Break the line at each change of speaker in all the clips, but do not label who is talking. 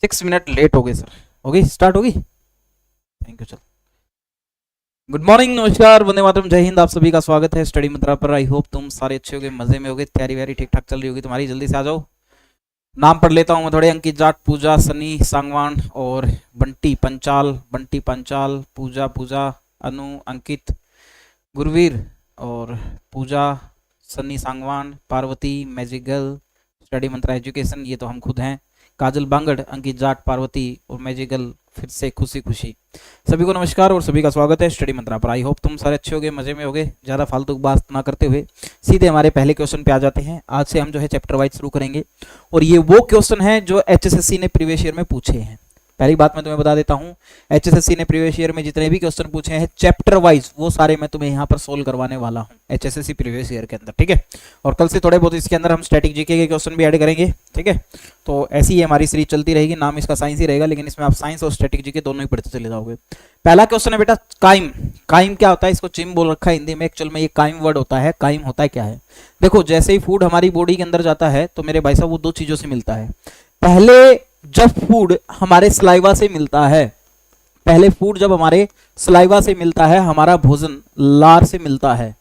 6 minute late हो गए sir. हो गई, स्टार्ट होगी। Thank you. चल, गुड मॉर्निंग, नमस्कार, वंदे मातरम, जय हिंद। आप सभी का स्वागत है स्टडी मंत्रा पर। आई होप तुम सारे अच्छे होगे, मजे में होगे, तैयारी वैयारी ठीक ठाक चल रही होगी तुम्हारी। जल्दी से आ जाओ। नाम पढ़ लेता हूँ मैं थोड़े। अंकित जाट, पूजा, सनी सांगवान और बंटी पंचाल, पूजा, अनु, अंकित, गुरवीर और Pooja, Sunny Sangwan, Parvati, magic girl, study Mantra education, ये तो हम खुद हैं, काजल बांगड़, अंकित जाट, पार्वती और मैजिक गर्ल फिर से खुशी। सभी को नमस्कार और सभी का स्वागत है स्टडी मंत्रा पर। आई होप तुम सारे अच्छे होगे, मजे में होगे। ज़्यादा फालतू बात ना करते हुए सीधे हमारे पहले क्वेश्चन पे आ जाते हैं। आज से हम जो है चैप्टर वाइज शुरू करेंगे और ये वो क्वेश्चन है जो एचएसएससी ने प्रीवियस ईयर में पूछे हैं। पहली बात मैं तुम्हें बता देता हूं, एचएसएससी ने प्रीवियस ईयर में जितने भी क्वेश्चन पूछे हैं चैप्टर वाइज, वो सारे मैं तुम्हें यहां पर सोल्व करवाने वाला हूं एचएसएससी प्रीवियस ईयर के अंदर, ठीक है। और कल से थोड़े बहुत इसके अंदर हम स्टैटिक जीके के क्वेश्चन भी ऐड करेंगे, ठीक है। तो ऐसी ही हमारी सीरीज चलती रहेगी। नाम इसका साइंस ही रहेगा, लेकिन इसमें आप साइंस और स्टैटिक जीके दोनों ही पढ़ते चले जाओगे। पहला क्वेश्चन है बेटा, काइम। काइम क्या होता है? इसको चिम बोल रखा है हिंदी में, एक्चुअल में ये काइम वर्ड होता है। काइम होता है क्या है? देखो, जैसे ही फूड हमारी बॉडी के अंदर जाता है तो मेरे भाई साहब वो दो चीजों से मिलता है। पहले जब फूड हमारे सलाइवा से मिलता है, हमारा भोजन लार से मिलता है।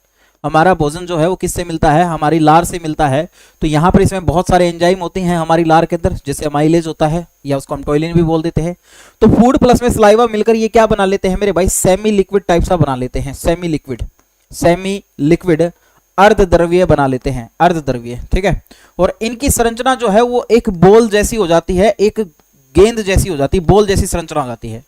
हमारा भोजन जो है वो किससे मिलता है? हमारी लार से मिलता है। तो यहाँ पर इसमें बहुत सारे एंजाइम होते हैं हमारी लार के अंदर, जैसे अमाइलेज होता है या उसको हम टॉयलिन भी बोल देते हैं। तो फूड प्लस में सलाइवा मिलकर ये क्या बना लेते हैं मेरे भाई? सेमी लिक्विड टाइप सा बना लेते हैं। सेमी लिक्विड अर्धद्रव्य बना लेते हैं, अर्धद्रव्य, ठीक है। और इनकी संरचना जो है वो एक बॉल जैसी हो जाती है, एक गेंद जैसी हो जाती है, बॉल जैसी संरचना हो जाती है।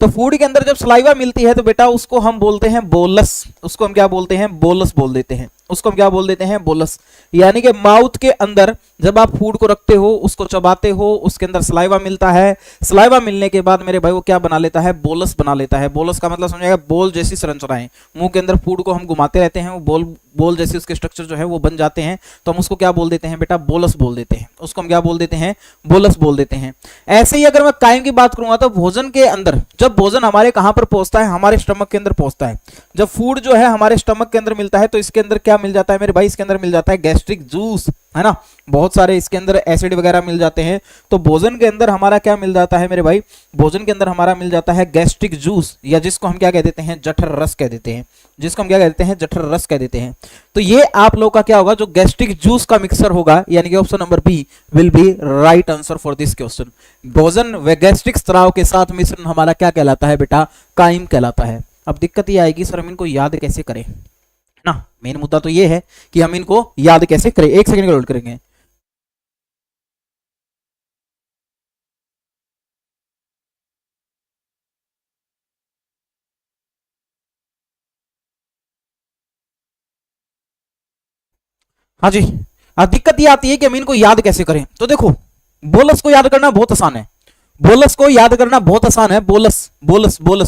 तो फूड के अंदर जब सलाइवा मिलती है तो बेटा उसको हम बोलते हैं बोलस। उसको हम क्या बोलते हैं? बोलस बोल देते हैं। उसको हम क्या बोल देते हैं? बोलस। यानी कि माउथ के अंदर जब आप फूड को रखते हो, उसको चबाते हो, उसके अंदर सलाइवा मिलता है। सलाइवा मिलने के बाद मेरे भाई वो क्या बना लेता है? बोलस बना लेता है। बोलस का मतलब समझाएगा, बॉल जैसी संरचनाएं। मुंह के अंदर फूड को हम घुमाते रहते हैं, वो बॉल जैसे उसके स्ट्रक्चर जो है वो बन जाते हैं। तो हम उसको क्या बोल देते हैं बेटा? बोलस बोल देते हैं। उसको हम क्या बोल देते हैं? बोलस बोल देते हैं। ऐसे ही अगर मैं काइम की बात करूंगा तो भोजन के अंदर, जब भोजन हमारे कहां पर पहुंचता है? हमारे स्टमक के अंदर पहुंचता है। जब फूड जो है हमारे स्टमक के अंदर मिलता है तो इसके अंदर क्या मिल जाता है मेरे भाई? इसके अंदर मिल जाता है गैस्ट्रिक जूस, है ना। बहुत सारे इसके अंदर एसिड वगैरह मिल जाते हैं। तो भोजन के अंदर हमारा क्या मिल जाता है मेरे भाई? भोजन के अंदर हमारा मिल जाता है गैस्ट्रिक जूस, या जिसको हम क्या कह देते हैं? जठर रस कह देते हैं। जठर रस कह देते हैं। तो ये आप लोग का क्या होगा? जो गैस्ट्रिक जूस का मिक्सर होगा, यानी कि option number B will be right answer for this question. भोजन व गैस्ट्रिक स्राव के साथ मिश्रण हमारा क्या कहलाता है बेटा? काइम कहलाता है। अब दिक्कत ये आएगी, सर हम इनको याद कैसे करें ना। मेन मुद्दा तो ये है कि हम इनको याद कैसे करें। एक सेकंड का होल्ड करेंगे। हाँ जी, दिक्कत ये आती है कि हम इनको याद कैसे करें। तो देखो, बोलस को याद करना बहुत आसान है। बोलस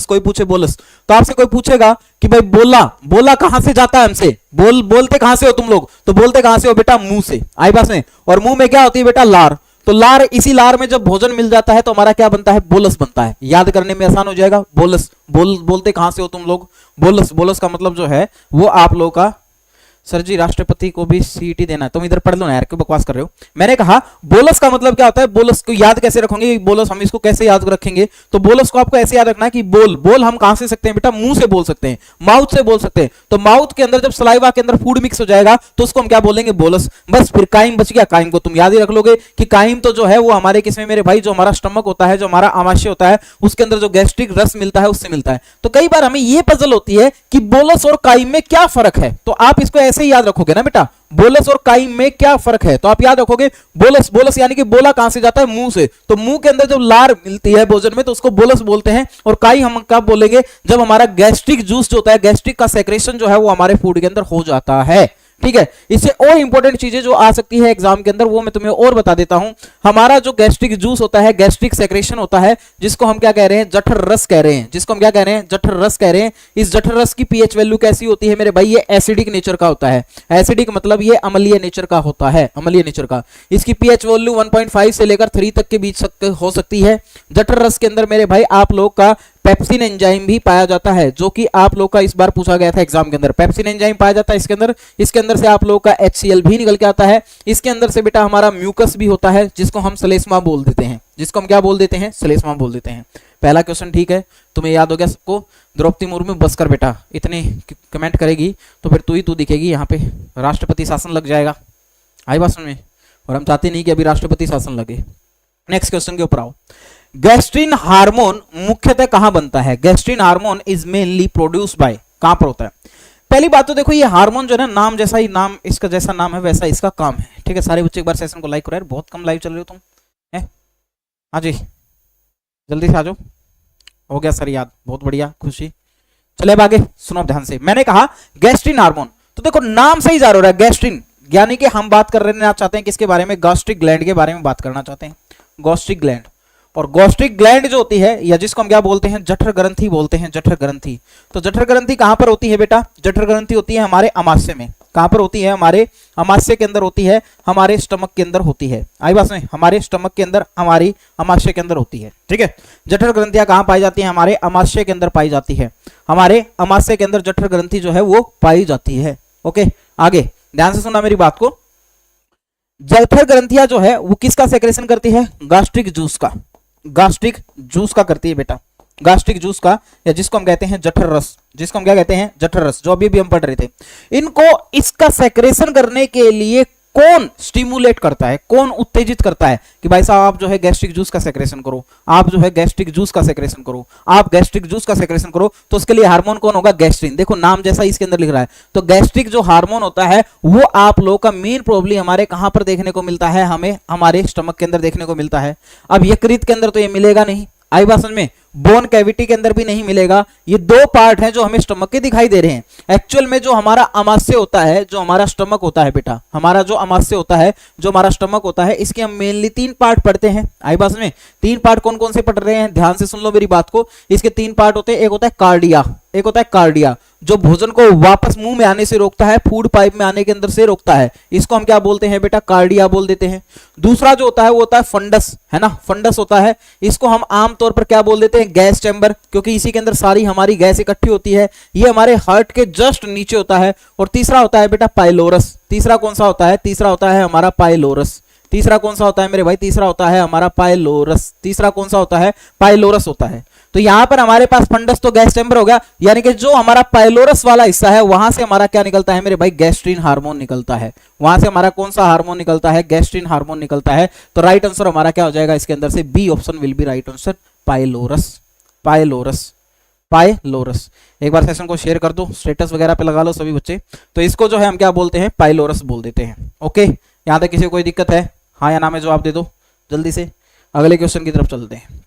कोई पूछे बोलस, तो आपसे कोई पूछेगा कि भाई बोला कहां से जाता है हमसे? बोलते कहां से हो तुम लोग? तो बोलते कहां से हो बेटा? मुंह से। आई बात में। और मुंह में क्या होती है बेटा? लार। तो लार, इसी लार में जब भोजन मिल जाता है तो हमारा क्या बनता है? बोलस बनता है। याद करने में आसान हो जाएगा। बोलस, बोलते कहां से हो तुम लोग? बोलस का मतलब जो है वो आप लोग का, सर जी राष्ट्रपति को भी सीटी देना है। तुम इधर पढ़ लो ना यार, क्यों बकवास कर रहे हो? मैंने कहा बोलस का मतलब क्या होता है? बोलस को याद कैसे रखेंगे? बोलस हम इसको कैसे याद रखेंगे? तो बोलस को आपको ऐसे याद रखना है कि बोल हम कहां से सकते हैं बेटा? मुंह से बोल सकते हैं, माउथ से बोल सकते हैं। तो माउथ के अंदर जब सलाइवा के अंदर फूड मिक्स हो जाएगा तो उसको हम क्या बोलेंगे? बोलस। बस फिर काइम बच गया। काइम को तुम याद ही रख लोगे कि काइम तो जो है वो हमारे किसमें मेरे भाई? जो हमारा स्टमक होता है, जो हमारा आमाशय होता है, उसके अंदर जो गैस्ट्रिक रस मिलता है उससे मिलता है। तो कई बार हमें ये पजल होती है कि बोलस और काइम में क्या फर्क है। तो आप इसको ऐसे ही याद रखोगे ना बेटा, बोलस और काइम में क्या फर्क है। तो आप याद रखोगे बोलस यानी कि बोला कहां से जाता है? मुंह से। तो मुंह के अंदर जब लार मिलती है भोजन में तो उसको बोलस बोलते हैं। और काइम हम कब बोलेंगे? जब हमारा गैस्ट्रिक जूस जो होता है, गैस्ट्रिक का सेक्रेशन जो है वो हमारे फूड के अंदर हो जाता है, ठीक है। इससे और इंपॉर्टेंट चीजें जो आ सकती है एग्जाम के अंदर वो मैं तुम्हें और बता देता हूं। हमारा जो गैस्ट्रिक जूस होता है, गैस्ट्रिक सेक्रेशन होता है, जिसको हम क्या कह रहे हैं? जठर रस कह रहे हैं। जठर रस कह रहे हैं। इस जठर रस की पीएच वैल्यू कैसी होती है मेरे भाई? ये एसिडिक नेचर का होता है। एसिडिक मतलब ये अम्लीय नेचर का होता है, अम्लीय नेचर का। इसकी पीएच वैल्यू 1.5 से लेकर 3 तक के बीच हो सकती है। जठर रस के अंदर मेरे भाई आप लोग का पेप्सिन एंजाइम भी पाया जाता है, जो कि आप लोग का इस बार पूछा गया था एग्जाम के अंदर। पेप्सिन एंजाइम पाया जाता है इसके अंदर से आप लोग का HCl भी निकल के आता है। इसके अंदर से बेटा हमारा म्यूकस भी होता है, जिसको हम सलेस्मा बोल देते हैं। जिसको हम क्या बोल देते हैं, श्लेष्मा बोल देते हैं। पहला क्वेश्चन ठीक है, तुम्हें याद हो गया सबको। द्रौपदी मुर्मू बस कर बेटा, इतने कमेंट करेगी तो फिर तू ही तू दिखेगी यहाँ पे, राष्ट्रपति शासन लग जाएगा। आई बात समझ में, और हम चाहते नहीं कि अभी राष्ट्रपति शासन लगे। नेक्स्ट क्वेश्चन के ऊपर आओ। गैस्ट्रिन हार्मोन मुख्यतः कहां बनता है? Gastrin hormone is mainly produced by, कहां पर होता है? पहली बात तो देखो, ये हार्मोन जो है ना, नाम जैसा ही नाम, इसका जैसा नाम है वैसा इसका काम है। ठीक है, सारे बच्चे एक बार सेशन को लाइक करो यार, बहुत कम लाइव चल रहे हो तुम है। हाँ जी, जल्दी से आ जाओ। हो गया सर याद, बहुत बढ़िया, खुशी। चले अब आगे सुनो ध्यान से। मैंने कहा गैस्ट्रिन हार्मोन, तो देखो नाम से ही जा रहा है गैस्ट्रिन, यानी कि हम बात कर रहे चाहते हैं किसके बारे में? गैस्ट्रिक ग्लैंड के बारे में बात करना चाहते हैं। गैस्ट्रिक ग्लैंड, और गैस्ट्रिक ग्लैंड जो होती है, या जिसको हम क्या बोलते हैं, जठर ग्रंथि बोलते हैं, जठर ग्रंथि। तो जठर ग्रंथि कहां पर होती है बेटा? जठर ग्रंथि होती है हमारे अमाशय में। कहां पर होती है? हमारे अमाशय के अंदर होती है, हमारे स्टमक के अंदर होती है। आई बात में, हमारे स्टमक के अंदर, हमारी अमाशय के अंदर होती है। ठीक है, जठर ग्रंथियां कहां पाई जाती है? हमारे अमाशय के अंदर पाई जाती है। हमारे अमाशय के अंदर जठर ग्रंथि जो है वो पाई जाती है। ओके, आगे ध्यान से सुनना मेरी बात को। जठर ग्रंथियां जो है वो किसका सेक्रेशन करती है? गैस्ट्रिक जूस का, गैस्ट्रिक जूस का करती है बेटा, गैस्ट्रिक जूस का, या जिसको हम कहते हैं जठर रस, जिसको हम क्या कहते हैं? जठर रस, जो अभी भी हम पढ़ रहे थे। इनको, इसका सेक्रेशन करने के लिए कौन स्टिमुलेट करता है, कौन उत्तेजित करता है कि भाई साहब आप जो है गैस्ट्रिक जूस का सेक्रेशन करो, आप जो है गैस्ट्रिक जूस का सेक्रेशन करो, आप गैस्ट्रिक जूस का सेक्रेशन करो? तो उसके लिए हार्मोन कौन होगा? गैस्ट्रिन। देखो नाम जैसा इसके अंदर लिख रहा है। तो गैस्ट्रिक जो हार्मोन होता है वो आप लोगों का मेन प्रॉब्लम हमारे कहां पर देखने को मिलता है? हमें हमारे स्टमक के अंदर देखने को मिलता है। अब यकृत के अंदर तो ये मिलेगा नहीं, आई बात समझ में, बोन कैविटी के अंदर भी नहीं मिलेगा। ये दो पार्ट हैं जो हमें स्टमक के दिखाई दे रहे हैं। एक्चुअल में जो हमारा अमाशय होता है, जो हमारा स्टमक होता है बेटा, हमारा जो अमाशय होता है, जो हमारा स्टमक होता है, इसके हम मेनली 3 पार्ट पढ़ते हैं। आई बात में, 3 पार्ट कौन कौन से पढ़ रहे हैं? ध्यान से सुन लो मेरी बात को। इसके 3 पार्ट होते हैं। एक होता है कार्डिया, एक होता है कार्डिया जो भोजन को वापस मुंह में आने से रोकता है, फूड पाइप में आने के अंदर से रोकता है, इसको हम क्या बोलते हैं बेटा? कार्डिया बोल देते हैं। दूसरा जो होता है वो होता है फंडस, है ना, फंडस होता है, इसको हम आमतौर पर क्या बोल देते हैं? गैस चैम्बर, क्योंकि इसी के अंदर सारी हमारी गैस इकट्ठी होती है। ये हमारे हार्ट के जस्ट नीचे होता है। और तीसरा होता है बेटा पाइलोरस। तीसरा कौन सा होता है? तीसरा होता है हमारा पाइलोरस। तीसरा कौन सा होता है मेरे भाई? तीसरा होता है हमारा पाइलोरस। तीसरा कौन सा होता है? पाइलोरस होता है। तो यहां पर हमारे पास फंडस तो गैस चैम्बर हो गया, यानी कि जो हमारा पाइलोरस वाला हिस्सा है वहां से हमारा क्या निकलता है मेरे भाई? गैस्ट्रिन हार्मोन निकलता है। वहां से हमारा कौन सा हार्मोन निकलता है? गैस्ट्रिन हार्मोन निकलता है। तो राइट आंसर हमारा क्या हो जाएगा इसके अंदर से? B option will be right answer, pylorus, pylorus, pylorus. एक बार सेशन को शेयर कर दो, स्टेटस वगैरह पे लगा लो सभी बच्चे। तो इसको जो है हम क्या बोलते हैं? पाइलोरस बोल देते हैं। ओके, यहां तक किसी को कोई दिक्कत है? हाँ या ना में जवाब दे दो जल्दी से। अगले क्वेश्चन की तरफ चलते हैं।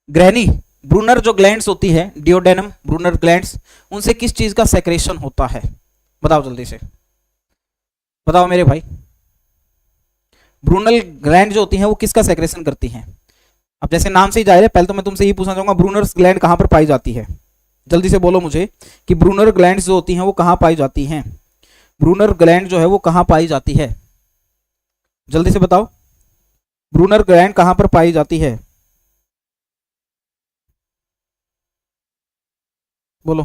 ग्रहणी ब्रूनर जो ग्लैंड्स होती है, डियोडेनम ब्रूनर ग्लैंड्स, उनसे किस चीज का सेक्रेशन होता है? बताओ जल्दी से, बताओ मेरे भाई। ब्रूनल ग्लैंड जो होती हैं वो किसका सेक्रेशन करती हैं? अब जैसे नाम से ही जाहिर है, पहले तो मैं तुमसे ये पूछना चाहूंगा ब्रूनर ग्लैंड कहां पर पाई जाती है? जल्दी से बोलो मुझे कि ब्रूनर ग्लैंड्स जो होती हैं वो कहां पाई जाती हैं? ब्रूनर ग्लैंड जो है वो कहां पाई जाती है? जल्दी से बताओ, ब्रूनर ग्लैंड कहां पर पाई जाती है? बोलो।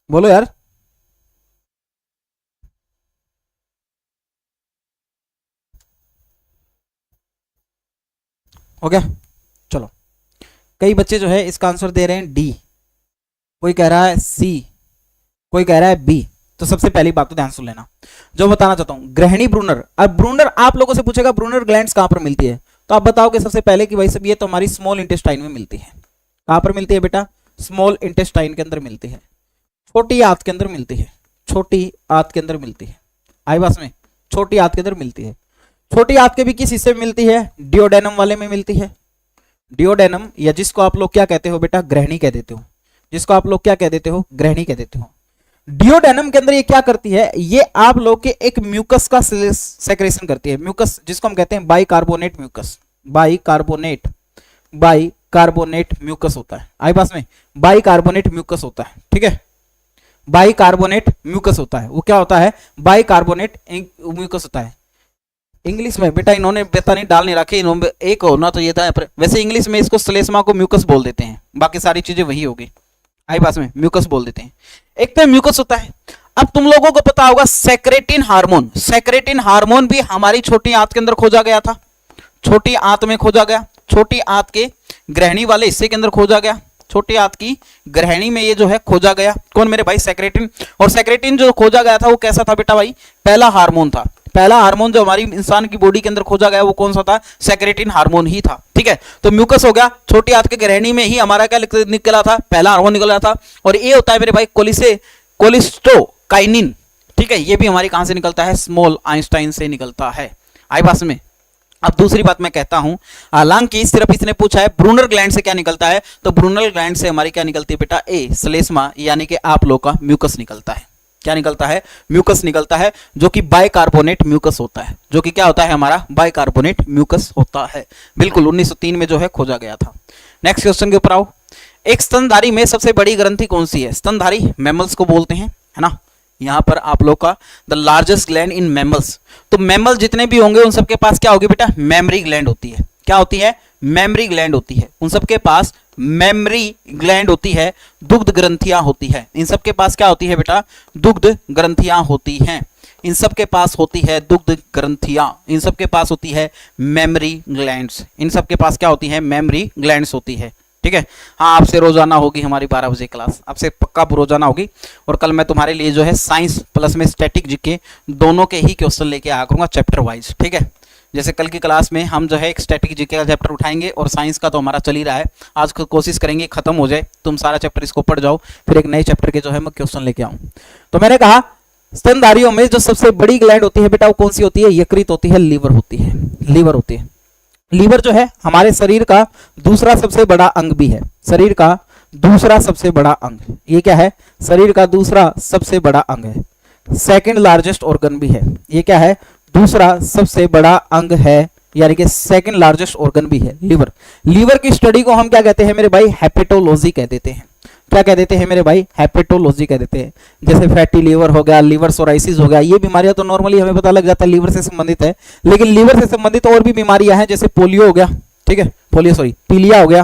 बोलो यार। हो गया, चलो। कई बच्चे जो है इसका आंसर दे रहे हैं डी, कोई कह रहा है सी, कोई कह रहा है बी। तो सबसे पहली बात तो ध्यान सुन लेना जो बताना चाहता हूं। ग्रहणी ब्रूनर, अब ब्रूनर आप लोगों से पूछेगा ब्रूनर ग्लैंड्स कहां पर मिलती है, तो आप बताओगे सबसे पहले कि भाई सब ये तो हमारी स्मॉल इंटेस्टाइन में मिलती है। कहां पर मिलती है बेटा? स्मॉल इंटेस्टाइन के अंदर मिलती है, छोटी आंत के अंदर मिलती है, छोटी आंत के अंदर मिलती है। आई बात में, छोटी आंत के अंदर मिलती है। छोटी आंत के भी किस हिस्से में मिलती है? डियोडेनम वाले में मिलती है। डियोडेनम, या जिसको आप लोग क्या कहते हो बेटा? ग्रहणी कह देते हो। जिसको आप लोग क्या कह देते हो? ग्रहणी कह देते हो। डियोडेनम के अंदर ये क्या करती है? ये आप लोग के एक म्यूकस का सेक्रेशन करती है। म्यूकस जिसको हम कहते हैं bicarbonate mucus, bicarbonate, bicarbonate mucus होता है। आई पास में, बाइकार्बोनेट म्यूकस होता है। ठीक है, बाइकार्बोनेट म्यूकस होता है। वो क्या होता है? बाइकार्बोनेट म्यूकस होता है। इंग्लिश में बेटा इन्होंने पता नहीं डाल नहीं रखे, इन्होंने एक होना तो ये था। वैसे इंग्लिश में इसको श्लेष्मा को म्यूकस बोल देते हैं, बाकी सारी चीजें वही होगी। आई पास में म्यूकस बोल देते हैं। एक तो म्यूकस होता है। अब तुम लोगों को पता होगा सेक्रेटिन हार्मोन, सेक्रेटिन हार्मोन भी हमारी छोटी आंत के अंदर खोजा गया था, छोटी आंत में खोजा गया, छोटी आंत के ग्रहणी वाले हिस्से के अंदर खोजा गया, छोटी आंत की ग्रहणी में ये जो है खोजा गया। कौन मेरे भाई? सेक्रेटिन। और सेक्रेटिन जो खोजा गया था वो कैसा था बेटा भाई? पहला हार्मोन था। पहला हार्मोन जो हमारी इंसान की बॉडी के अंदर खोजा गया वो कौन सा था? सेक्रेटिन हार्मोन ही था। ठीक है, तो म्यूकस हो गया, छोटी आंत के ग्रहणी में ही हमारा क्या निकला था? पहला हार्मोन निकला था। और ये होता है मेरे भाई कोलिस्टोकाइनिन। ठीक है, ये भी हमारी कहां से निकलता है? स्मॉल आइंस्टाइन से निकलता है। आई पास में। अब दूसरी बात मैं कहता हूं, हालांकि सिर्फ इसने पूछा है ब्रूनर ग्लैंड से क्या निकलता है, तो ब्रूनर ग्लैंड से हमारी क्या निकलती है बेटा? ए श्लेष्मा, यानी कि आप लोग का म्यूकस निकलता है। क्या निकलता है? म्यूकस निकलता है, जो कि बाइकार्बोनेट म्यूकस होता है, जो कि क्या होता है हमारा? बाइकार्बोनेट म्यूकस होता है। बिल्कुल 1903 में जो है खोजा गया था। नेक्स्ट क्वेश्चन के ऊपर आओ। एक स्तनधारी में सबसे बड़ी ग्रंथि कौन सी है? स्तनधारी मैमल्स को बोलते हैं, है ना। यहां पर आप लोग का the largest gland in mammals, तो मैमल जितने भी होंगे उन सबके पास क्या होगी बेटा? मेमरी ग्लैंड होती है। क्या होती है? मेमरी ग्लैंड होती है। उन सबके पास मेमरी ग्लैंड होती है, दुग्ध ग्रंथियां होती है। इन सबके पास क्या होती है बेटा? दुग्ध ग्रंथियां होती हैं। इन सबके पास होती है दुग्ध ग्रंथियां, इन सबके पास होती है मेमरी ग्लैंड्स, इन सबके पास क्या होती है? मेमरी ग्लैंड्स होती है। ठीक है, हाँ आपसे रोजाना होगी हमारी 12 बजे क्लास, आपसे पक्का रोजाना होगी। और कल मैं तुम्हारे लिए जो है साइंस प्लस में स्टैटिक जीके दोनों के ही क्वेश्चन लेके आया करूंगा चैप्टर वाइज। ठीक है, जैसे कल की क्लास में हम जो है एक स्टैटिक जीके का चैप्टर उठाएंगे और साइंस का तो हमारा चल ही रहा है। आज कोशिश करेंगे खत्म हो जाए, तुम सारा चैप्टर इसको पढ़ जाओ, फिर एक नए चैप्टर के जो है मैं क्वेश्चन लेके आऊँ। तो मैंने कहा स्तनधारियों में जो सबसे बड़ी ग्लैंड होती है बेटा वो कौन सी होती है? यकृत होती है, लीवर होती है, लीवर होती है। लीवर जो है हमारे शरीर का दूसरा सबसे बड़ा अंग भी है, शरीर का दूसरा सबसे बड़ा अंग। ये क्या है? शरीर का दूसरा सबसे बड़ा अंग है, सेकंड लार्जेस्ट ऑर्गन भी है। ये क्या है? दूसरा सबसे बड़ा अंग है, यानी कि सेकंड लार्जेस्ट ऑर्गन भी है लीवर। लीवर की स्टडी को हम क्या कहते हैं मेरे भाई? हेपेटोलॉजी कह देते हैं। क्या कह देते हैं मेरे भाई? हेपेटोलॉजी कह देते हैं। जैसे फैटी लीवर हो गया, लीवर सोराइसिस हो गया, ये बीमारियां तो नॉर्मली हमें पता लग जाता है लीवर से संबंधित है, लेकिन लीवर से संबंधित और भी बीमारियां हैं, जैसे पोलियो हो गया। ठीक है, पोलियो सॉरी पीलिया हो गया।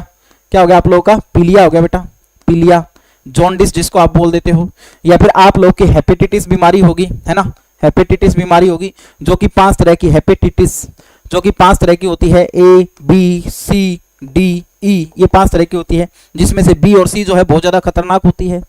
क्या हो गया आप लोगों का? पीलिया हो गया बेटा, पीलिया। जॉन्डिस जिसको आप बोल देते हो, या फिर आप लोग की हेपेटाइटिस बीमारी होगी, है ना। हेपेटाइटिस बीमारी होगी, जो कि 5 तरह की हेपेटाइटिस, जो कि 5 तरह की होती है, A B C D E, ये 5 तरह की होती है, जिसमें से बी और सी जो है बहुत ज्यादा खतरनाक होती है।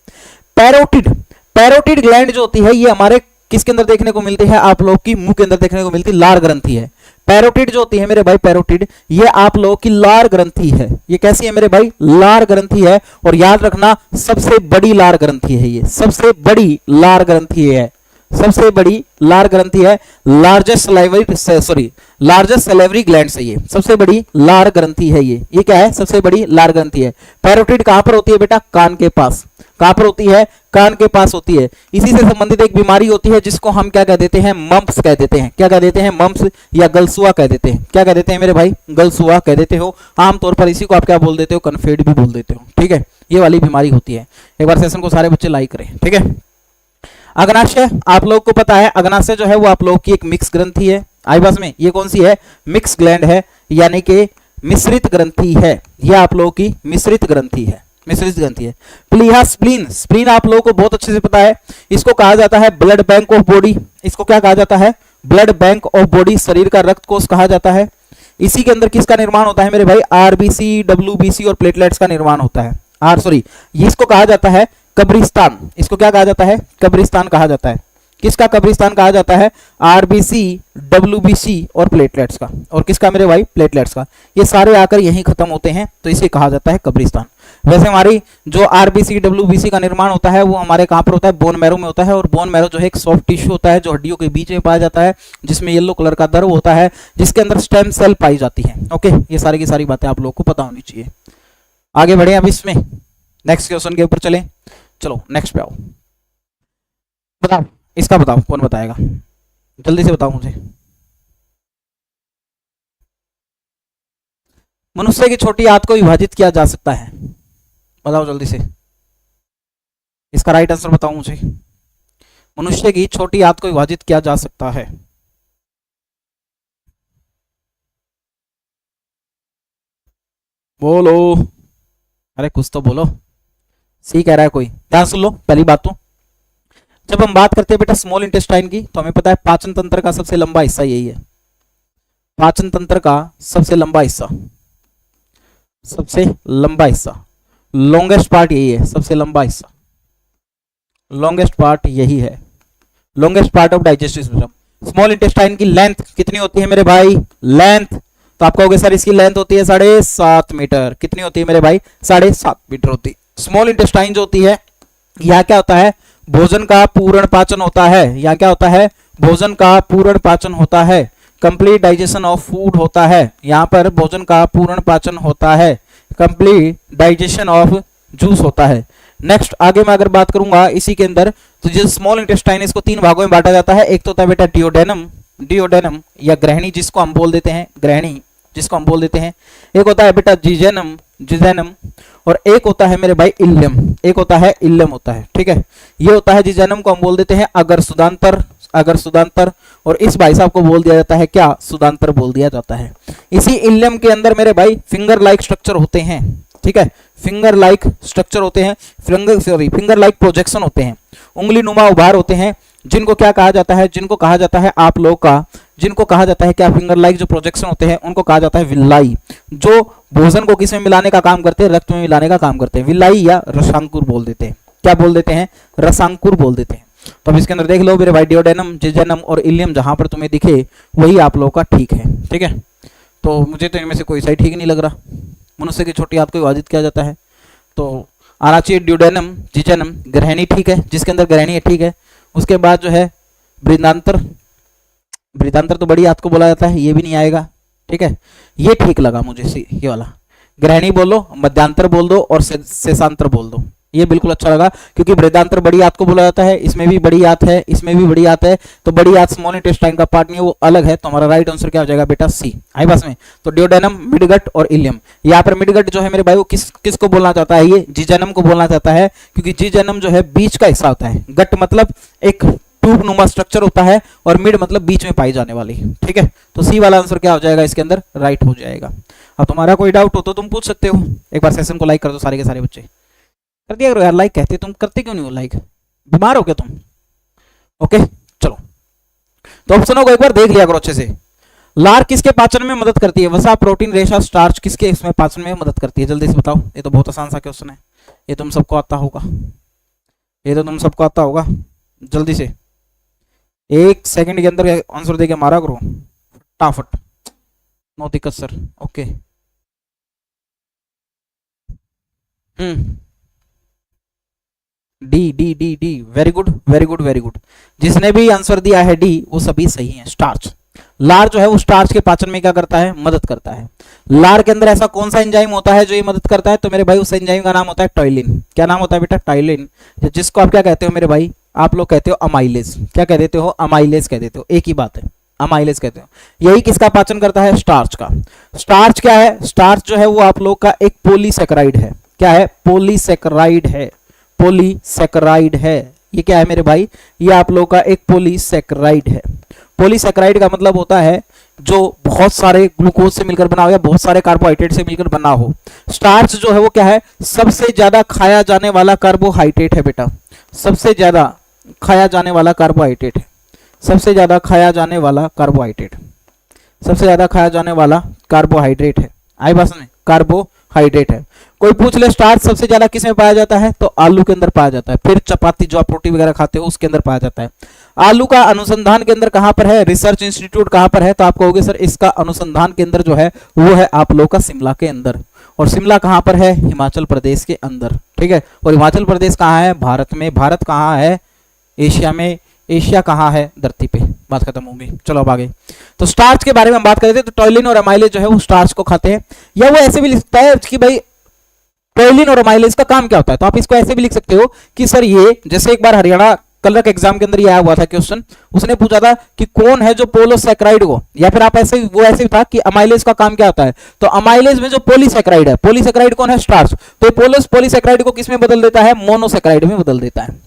पैरोटिड, पैरोटिड ग्लैंड जो होती है ये हमारे किसके अंदर देखने को मिलती है? आप लोग की मुंह के अंदर देखने को मिलती है, लार ग्रंथि है। पैरोटिड जो होती है मेरे भाई, पैरोटिड ये आप लोगों की लार ग्रंथि है। ये कैसी है मेरे भाई? लार ग्रंथि है। और याद रखना सबसे बड़ी लार ग्रंथि है, ये सबसे बड़ी लार ग्रंथि है, सबसे बड़ी लार ग्रंथि है। Largest salivary sorry largest salivary gland से ये सबसे बड़ी लार ग्रंथि है। ये क्या है? सबसे बड़ी लार ग्रंथि है। पैरोटिड कहां पर होती है बेटा? कान के पास। कहां पर होती है? कान के पास होती है। इसी से संबंधित एक बीमारी होती है जिसको हम क्या कह देते हैं? मम्प्स कह देते हैं। क्या कह देते हैं? मम्प्स या गलसुआ कह देते हैं। क्या कह देते हैं मेरे भाई? गलसुआ कह देते हो। आमतौर पर इसी को आप क्या बोल देते हो? कन्फेड भी बोल देते हो। ठीक है, ये वाली बीमारी होती है। एक बार सेशन को सारे बच्चे लाइक करें। ठीक है, अग्नाशय आप लोग को पता है, अग्नाशय जो है वो आप लोग की एक मिक्स ग्रंथि है। आई पास में ये कौन सी है? मिक्स ग्लैंड है, यानी कि मिश्रित ग्रंथि है। ये आप लोगों की मिश्रित ग्रंथि है, मिश्रित ग्रंथि है। प्लीहा स्प्लीन, स्प्लीन आप लोगों को बहुत अच्छे से पता है, इसको कहा जाता है ब्लड बैंक ऑफ बॉडी। इसको क्या कहा जाता है? ब्लड बैंक ऑफ बॉडी, शरीर का रक्त कोष कहा जाता है। इसी के अंदर किसका निर्माण होता है मेरे भाई? आरबीसी, डब्ल्यूबीसी और प्लेटलेट्स का निर्माण होता है। इसको कहा जाता है कब्रिस्तान। इसको क्या कहा जाता है? कब्रिस्तान कहा जाता है। किसका कब्रिस्तान कहा जाता है? आरबीसी, डब्ल्यूबीसी और प्लेटलेट्स का। और किसका मेरे भाई? प्लेटलेट्स का। ये सारे आकर यहीं खत्म होते हैं, तो इसे कहा जाता है कब्रिस्तान। वैसे हमारी जो आरबीसी डब्ल्यूबीसी का निर्माण होता है वो हमारे कहां पर होता है? बोन मैरो में होता है। और बोन मैरो जो है एक सॉफ्ट टिश्यू होता है जो हड्डियों के बीच में पाया जाता है, जिसमें येलो कलर का द्रव होता है, जिसके अंदर स्टेम सेल पाई जाती है। ओके, ये सारी की सारी बातें आप लोगों को पता होनी चाहिए। आगे बढ़े अब इसमें नेक्स्ट क्वेश्चन के ऊपर चले। चलो नेक्स्ट पे आओ। बताओ, इसका बताओ, कौन बताएगा? जल्दी से बताओ मुझे। मनुष्य की छोटी आंत को विभाजित किया जा सकता है, बताओ जल्दी से। इसका राइट आंसर बताओ मुझे। मनुष्य की छोटी आंत को विभाजित किया जा सकता है। बोलो, अरे कुछ तो बोलो, सी कह रहा है कोई, ध्यान सुन लो पहली बात तो। जब हम बात करते हैं बेटा स्मॉल इंटेस्टाइन की, तो हमें पता है पाचन तंत्र का सबसे लंबा हिस्सा यही है। पाचन तंत्र का सबसे लंबा हिस्सा, सबसे लंबा हिस्सा, लॉन्गेस्ट पार्ट यही है, सबसे लंबा हिस्सा, लॉन्गेस्ट पार्ट यही है, longest part of digestive system. Small intestine की लेंथ कितनी होती है मेरे भाई? लेंथ तो आप कहोगे सर इसकी लेंथ होती है 7.5 मीटर। कितनी होती है मेरे भाई? 7.5 मीटर होती है। स्मॉल इंटेस्टाइन जो होती है, यहाँ क्या होता है? भोजन का पूर्ण पाचन होता है। यहाँ क्या होता है? भोजन का पूर्ण पाचन होता है, कंप्लीट डाइजेशन ऑफ फूड होता है। यहाँ पर भोजन का पूर्ण पाचन होता है, कंप्लीट डाइजेशन ऑफ जूस होता है। नेक्स्ट आगे मैं अगर बात करूंगा इसी के अंदर, तो जो स्मॉल इंटेस्टाइन इसको 3 भागों में बांटा जाता है। एक तो होता है बेटा डियोडेनम, डियोडेनम या ग्रहणी जिसको हम बोल देते हैं, ग्रहणी जिसको हम बोल देते हैं। एक होता है बेटा जिजेनम, जिजेनम, और एक होता है मेरे भाई इल्यम, एक होता है इल्यम होता है। ठीक है, ये होता है जिजेनम को हम बोल देते हैं अगर सुदांतर, अगर सुदांतर, और इस भाई साहब को बोल दिया जाता है क्या? सुदांतर बोल दिया जाता है। इसी इल्यम के अंदर मेरे भाई फिंगर लाइक स्ट्रक्चर होते हैं। ठीक है, फिंगर लाइक स्ट्रक्चर होते हैं, फिंगर लाइक प्रोजेक्शन होते हैं, उंगली नुमा उभार होते हैं, जिनको क्या कहा जाता है? जिनको कहा जाता है आप लोग का, जिनको कहा जाता है क्या? फिंगर लाइक जो प्रोजेक्शन होते हैं उनको कहा जाता है विल्लाई, जो भोजन को किस में मिलाने का काम करते हैं? रक्त में मिलाने का काम करते हैं। विल्लाई या रसांकुर बोल देते हैं। क्या बोल देते हैं? रसांकुर बोल देते हैं। तो अब इसके अंदर देख लो मेरे भाई, डियोडेनम, जिजेनम और इलियम जहां पर तुम्हें दिखे वही आप लोगों का ठीक है। ठीक है, तो मुझे तो इनमें से कोई सही ठीक नहीं लग रहा। मनुष्य की छोटी आंत को विभाजित किया जाता है, तो आना चाहिए डियोडेनम, जिजेनम, ग्रहणी ठीक है, जिसके अंदर ग्रहणी है ठीक है। उसके बाद जो है बृहदांतर, बृहदांतर तो बड़ी आंत को बोला जाता है, ये भी नहीं आएगा। ठीक है, ये ठीक लगा मुझे, ये वाला ग्रहणी बोलो, मध्यांतर बोल दो और शेषांतर बोल दो, ये बिल्कुल अच्छा लगा, क्योंकि बृहदांतर बड़ी आंत को बोला जाता है। इसमें भी बड़ी आंत है, इसमें भी बड़ी आंत है, तो बड़ी आंत स्मॉल इंटेस्टाइन का पार्ट नहीं है, वो अलग है। तो हमारा राइट आंसर क्या हो जाएगा बेटा? सी। आई पास में? तो डियोडेनम, मिडगट और इलियम। यहाँ पर मिडगट जो है मेरे भाई वो किसको बोलना चाहता है? ये जिजेनम को बोलना चाहता है, क्योंकि जिजेनम जो है बीच का हिस्सा होता है। गट मतलब एक ट्यूब नुमा स्ट्रक्चर होता है, और मिड मतलब बीच में पाई जाने वाली। ठीक है, तो सी वाला आंसर क्या हो जाएगा इसके अंदर? राइट हो जाएगा। अब तुम्हारा कोई डाउट हो तो तुम पूछ सकते हो। एक बार सेशन को लाइक कर दो सारे के सारे बच्चे, कर दिया करो यार लाइक। कहते तुम करते क्यों नहीं हो लाइक? बीमार हो क्या तुम? ओके चलो, तो ऑप्शनों को एक बार देख लिया करो अच्छे से। लार किसके पाचन में मदद करती है? वसा, प्रोटीन, रेशा, स्टार्च किसके इसमें पाचन में मदद करती है? जल्दी से बताओ, ये तो बहुत आसान सा क्वेश्चन है, ये तुम सबको आता होगा, ये तो तुम सबको आता होगा। जल्दी से 1 सेकंड के अंदर आंसर देके मारा करो फटाफट, नो दिक्कत sir. Okay, D D D D, very good very good very good. जिसने भी आंसर दिया है डी वो सभी सही है। स्टार्च, लार जो है वो स्टार्च के पाचन में क्या करता है? मदद करता है। लार के अंदर ऐसा कौन सा एंजाइम होता है जो ये मदद करता है? तो मेरे भाई उस एंजाइम का नाम होता है टॉयलिन। क्या नाम होता है बेटा? टॉयलिन, जिसको आप क्या कहते हो मेरे भाई? आप लोग कहते हो अमाइलेज। क्या कह देते हो? अमाइलेज कह देते हो, एक ही बात है, अमाइलेज कहते हो। यही किसका पाचन करता है? स्टार्च का। स्टार्च क्या है? स्टार्च जो है वो आप लोग का एक पॉलीसैकेराइड है। क्या है? पॉलीसैकेराइड है, पॉलीसैकेराइड है। ये क्या है मेरे भाई? ये आप लोग का एक पॉलीसैकेराइड है। पॉलीसैकेराइड का मतलब होता है जो बहुत सारे ग्लूकोज से मिलकर बना हो या बहुत सारे कार्बोहाइड्रेट से मिलकर बना हो। स्टार्च जो है वो क्या है? सबसे ज्यादा खाया जाने वाला कार्बोहाइड्रेट है बेटा, सबसे ज्यादा खाया जाने वाला कार्बोहाइड्रेट है, सबसे ज्यादा खाया जाने वाला कार्बोहाइड्रेट, सबसे ज्यादा खाया जाने वाला कार्बोहाइड्रेट है। आई बात में? कार्बोहाइड्रेट है। कोई पूछ ले स्टार्च सबसे ज्यादा किस में पाया जाता है? तो आलू के अंदर पाया जाता है। फिर चपाती जो आप रोटी वगैरह खाते हो उसके अंदर पाया जाता है। आलू का अनुसंधान के अंदर कहां पर है? रिसर्च इंस्टीट्यूट कहां पर है? तो आप कहोगे सर इसका अनुसंधान के अंदर जो है वो है आप लोग का शिमला के अंदर। और शिमला कहां पर है? हिमाचल प्रदेश के अंदर। ठीक है, और हिमाचल प्रदेश कहां है? भारत में। भारत कहां है? एशिया में। एशिया कहां है? धरती पे। बात खत्म होगी। चलो अब आगे। तो स्टार्च के बारे में हम बात करते थे, तो टॉयलिन और अमाइलेज जो है वो स्टार्च को खाते हैं। या वो ऐसे भी लिखता है कि भाई टॉयलिन और अमाइलेज का काम क्या होता है, तो आप इसको ऐसे भी लिख सकते हो कि सर ये, जैसे एक बार हरियाणा कलर एग्जाम के अंदर ये आया हुआ था क्वेश्चन, उसने पूछा था कि कौन है जो पोलोसैकेराइड को, या फिर आप ऐसे, वो ऐसे था कि अमाइलेज का काम क्या होता है, तो अमाइलेज में जो पॉलीसैकेराइड है, पॉलीसैकेराइड कौन है? स्टार्च। तो पॉलीसैकेराइड को किस में बदल देता है? मोनोसैकेराइड में बदल देता है।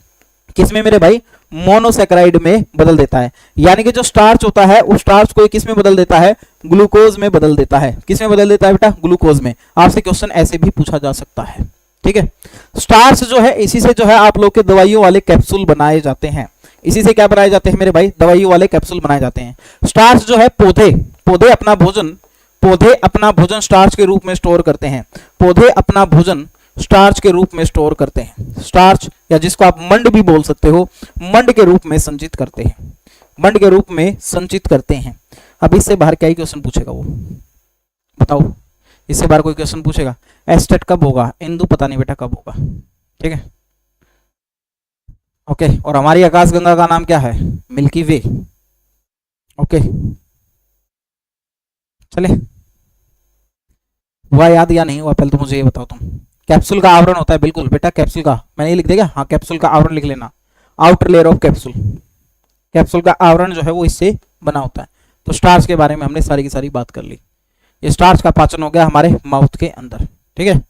किस में मेरे भाई? मोनोसैकेराइड में बदल देता है। यानी कि जो स्टार्च होता है उस स्टार्च को किस में बदल देता है? ग्लूकोज में बदल देता है। किस में बदल देता है बेटा? ग्लूकोज में। आपसे क्वेश्चन ऐसे भी पूछा जा सकता है। ठीक है। स्टार्च जो है इसी से जो है आप लोग के दवाइयों वाले कैप्सूल बनाए जाते हैं। इसी से क्या बनाए जाते हैं मेरे भाई, दवाइयों वाले कैप्सूल बनाए जाते हैं। स्टार्च जो है पौधे पौधे अपना भोजन स्टार्च के रूप में स्टोर करते हैं। पौधे अपना भोजन स्टार्च के रूप में स्टोर करते हैं। स्टार्च या जिसको आप मंड भी बोल सकते हो, मंड के रूप में संचित करते हैं, मंड के रूप में संचित करते हैं। अब इससे बाहर क्या ही क्वेश्चन पूछेगा वो बताओ, इससे बाहर कोई क्वेश्चन पूछेगा एस्टेट कब होगा, इंदु पता नहीं बेटा कब होगा, ठीक है ओके। और हमारी आकाशगंगा का नाम क्या है, मिल्की वे, ओके चले। हुआ याद या नहीं हुआ पहले तो मुझे ये बताओ तुम। कैप्सूल का आवरण होता है, बिल्कुल बेटा कैप्सूल का, मैंने ये लिख दिया, हाँ कैप्सूल का आवरण लिख लेना, outer layer of capsule. Capsule का आवरण जो है वो इससे बना होता है। तो स्टार्च के बारे में हमने सारी की सारी बात कर ली। ये स्टार्च का पाचन हो गया हमारे माउथ के अंदर, ठीक है।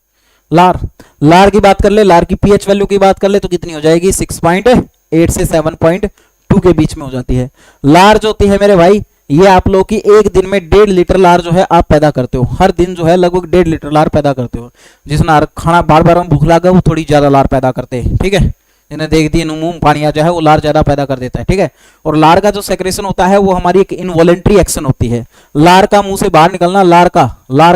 लार की बात कर ले, लार की पीएच वैल्यू की बात कर ले तो कितनी हो जाएगी, 6.8 से 7.2 के बीच में हो जाती है। लार जो होती है मेरे भाई, ये आप लोग की एक दिन में 1.5 लीटर लार जो है आप पैदा करते हो, हर दिन जो है लगभग 1.5 लीटर लार पैदा करते हो। जिसने खाना बार बार भूख लगा वो थोड़ी ज्यादा लार पैदा करते हैं, ठीक है। जिन्हें देख दिए मुंह में पानी आ जाए वो लार ज्यादा पैदा कर देता है, ठीक है। और लार का जो सेक्रेशन होता है वो हमारी एक इनवॉलेंट्री एक्शन होती है। लार का मुंह से बाहर निकलना, लार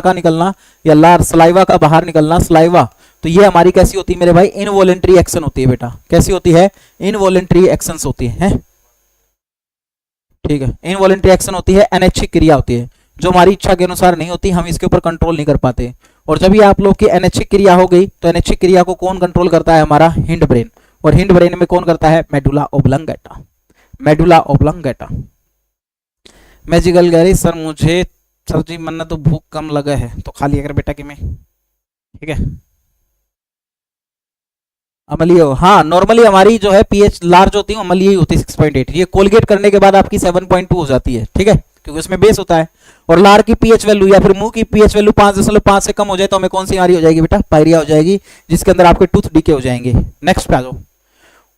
का निकलना या लार सलाइवा का बाहर निकलना, सलाइवा, तो ये हमारी कैसी होती है मेरे भाई, इनवॉलेंट्री एक्शन होती है बेटा। कैसी होती है, इनवॉलेंट्री एक्शंस होती है, ठीक है। इनवॉलेंट्री एक्शन होती है, अनैच्छिक क्रिया होती है जो हमारी इच्छा के अनुसार नहीं होती, हम इसके ऊपर कंट्रोल नहीं कर पाते। और जब ये आप लोग की अनैच्छिक क्रिया हो गई तो अनैच्छिक क्रिया को कौन कंट्रोल करता है, हमारा हिंड ब्रेन। और हिंड ब्रेन में कौन करता है, medulla oblongata, medulla oblongata. Magical Gary sir मुझे सर जी मन तो भूख कम लगा है तो खा लिया कर बेटा कि मैं, ठीक है। अम्लीय, हाँ नॉर्मली हमारी जो है पीएच लार्ज होती है, अम्लीय होती है 6.8। ये कोलगेट करने के बाद आपकी 7.2 हो जाती है, ठीक है, क्योंकि उसमें बेस होता है। और लार की पीएच वैल्यू या फिर मुंह की पीएच वैल्यू 5.5 से कम हो जाए तो हमें कौन सी बीमारी हो जाएगी बेटा, पायरिया हो जाएगी, जिसके अंदर आपके टूथ डीके हो जाएंगे। नेक्स्ट पे आ जाओ।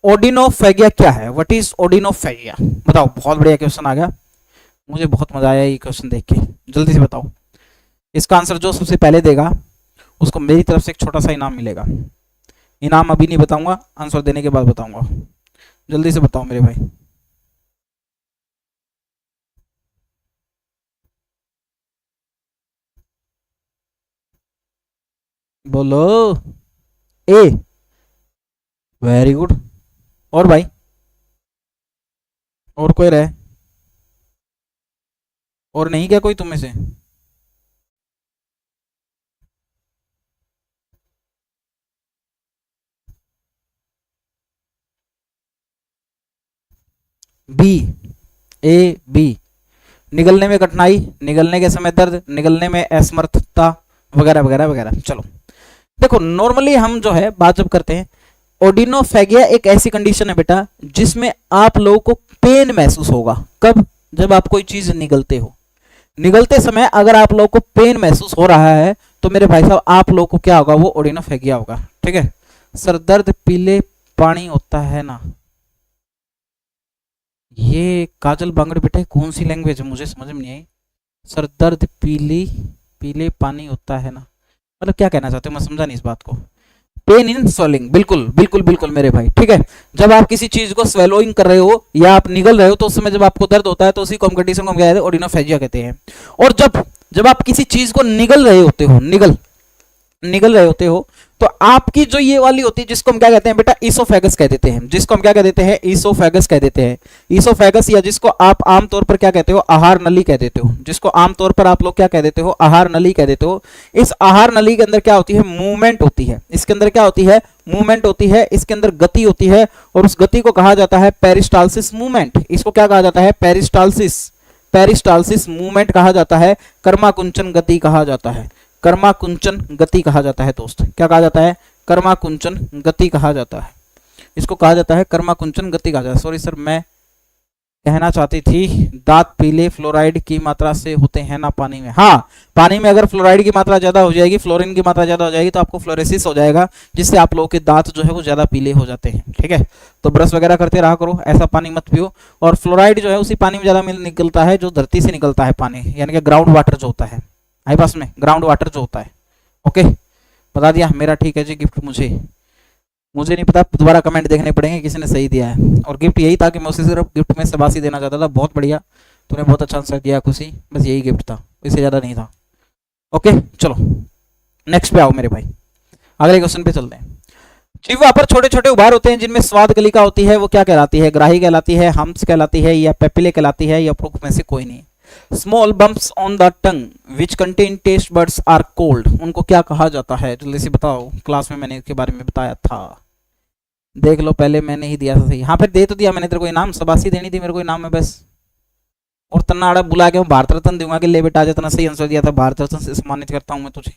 ओडिनोफेगिया क्या है, व्हाट इज ओडिनोफेगिया, बताओ। बहुत बढ़िया क्वेश्चन आ गया, मुझे बहुत मजा आया ये क्वेश्चन देख के, जल्दी से बताओ। इसका आंसर जो सबसे पहले देगा उसको मेरी तरफ से एक छोटा सा इनाम मिलेगा। इनाम अभी नहीं बताऊंगा, आंसर देने के बाद बताऊंगा, जल्दी से बताओ मेरे भाई। बोलो ए, वेरी गुड। और भाई और कोई रहे, और नहीं क्या कोई तुम में से, बी, ए बी, निगलने में कठिनाई, निगलने के समय दर्द, निगलने में असमर्थता वगैरह वगैरह वगैरह। चलो देखो, नॉर्मली हम जो है बात जब करते हैं, ओडिनोफेगिया एक ऐसी कंडीशन है बेटा जिसमें आप लोगों को पेन महसूस होगा। कब, जब आप कोई चीज निगलते हो, निगलते समय अगर आप लोगों को पेन महसूस हो रहा है तो मेरे भाई साहब आप लोगों को क्या होगा, वो ओडिनोफेगिया होगा, ठीक है। सर दर्द पीले पानी होता है ना, ये काजल बांगड़ बेटा कौन सी लैंग्वेज है, मुझे समझ में नहीं आई। सर दर्द पीले पानी होता है ना, मतलब क्या कहना चाहते हो, मैं समझा नहीं इस बात को। पेन इन स्वेलिंग, बिल्कुल बिल्कुल बिल्कुल मेरे भाई, ठीक है। जब आप किसी चीज को स्वेलोइंग कर रहे हो या आप निगल रहे हो तो उस समय जब आपको दर्द होता है तो उसी कंडीशन को हम क्या कहते हैं, ओडिनोफेजिया कहते हैं। और जब आप किसी चीज को निगल रहे होते हो, निगल रहे होते हो तो आपकी जो ये वाली होती है जिसको हम क्या कहते हैं बेटा, ईसोफेगस कह देते हैं, जिसको हम क्या कह देते हैं, ईसोफेगस कह देते हैं। ईसोफेगस या जिसको आप आमतौर पर क्या कहते हो, आहार नली कह देते हो, जिसको आमतौर पर आप लोग क्या कह देते हो, आहार नली कह देते हो। इस आहार नली के अंदर क्या होती है, मूवमेंट होती है, इसके अंदर क्या होती है, मूवमेंट होती है, इसके अंदर गति होती है और उस गति को कहा जाता है पेरिस्टालसिस मूवमेंट। इसको क्या कहा जाता है, पेरिस्टालसिस मूवमेंट कहा जाता है, कर्माकुंचन गति कहा जाता है, कर्माकुंचन गति कहा जाता है दोस्त। क्या कहा जाता है, कर्माकुंचन गति कहा जाता है, इसको कहा जाता है कर्माकुंचन गति कहा जाता है। सॉरी सर, मैं कहना चाहती थी दांत पीले फ्लोराइड की मात्रा से होते हैं ना पानी में। हाँ, पानी में अगर फ्लोराइड की मात्रा ज्यादा हो जाएगी, फ्लोरीन की मात्रा ज्यादा हो जाएगी तो आपको फ्लोरेसिस हो जाएगा, जिससे आप लोगों के दांत जो है वो ज्यादा पीले हो जाते हैं, ठीक है। तो ब्रश वगैरह करते रहा करो, ऐसा पानी मत पियो। और फ्लोराइड जो है उसी पानी में ज्यादा निकलता है जो धरती से निकलता है पानी, यानी कि ग्राउंड वाटर जो होता है, आई पास में ग्राउंड वाटर जो होता है, ओके। बता दिया मेरा, ठीक है जी। गिफ्ट मुझे नहीं पता, दोबारा कमेंट देखने पड़ेंगे किसी ने सही दिया है। और गिफ्ट यही था कि मैं उसे सिर्फ गिफ्ट में शाबाशी देना चाहता था। बहुत बढ़िया, तूने बहुत अच्छा आंसर दिया खुशी, बस यही गिफ्ट था, इससे ज़्यादा नहीं था। ओके चलो नेक्स्ट पे आओ मेरे भाई, अगले क्वेश्चन पे चलते हैं। जीवा पर छोटे छोटे उभार होते हैं जिनमें स्वाद कलिका होती है, वो क्या कहलाती है? ग्राही कहलाती है, हम्स कहलाती है, या पेपिले कहलाती है, या उपरोक्त में से कोई नहीं? Small bumps on the tongue which contain taste buds are called, उनको क्या कहा जाता है? जल्दी से बताओ, क्लास में मैंने इसके बारे में बताया था, देख लो, पहले मैंने ही दिया था सही। हाँ फिर दे तो दिया मैंने तेरे को इनाम, शाबाशी देनी थी मेरे को इनाम में बस। और तन्नाड़ा बुला के मैं भारत रत्न दूंगा कि ले बेटा जितना सही आंसर दिया था भारत रत्न से सम्मानित करता हूं मैं तुझे।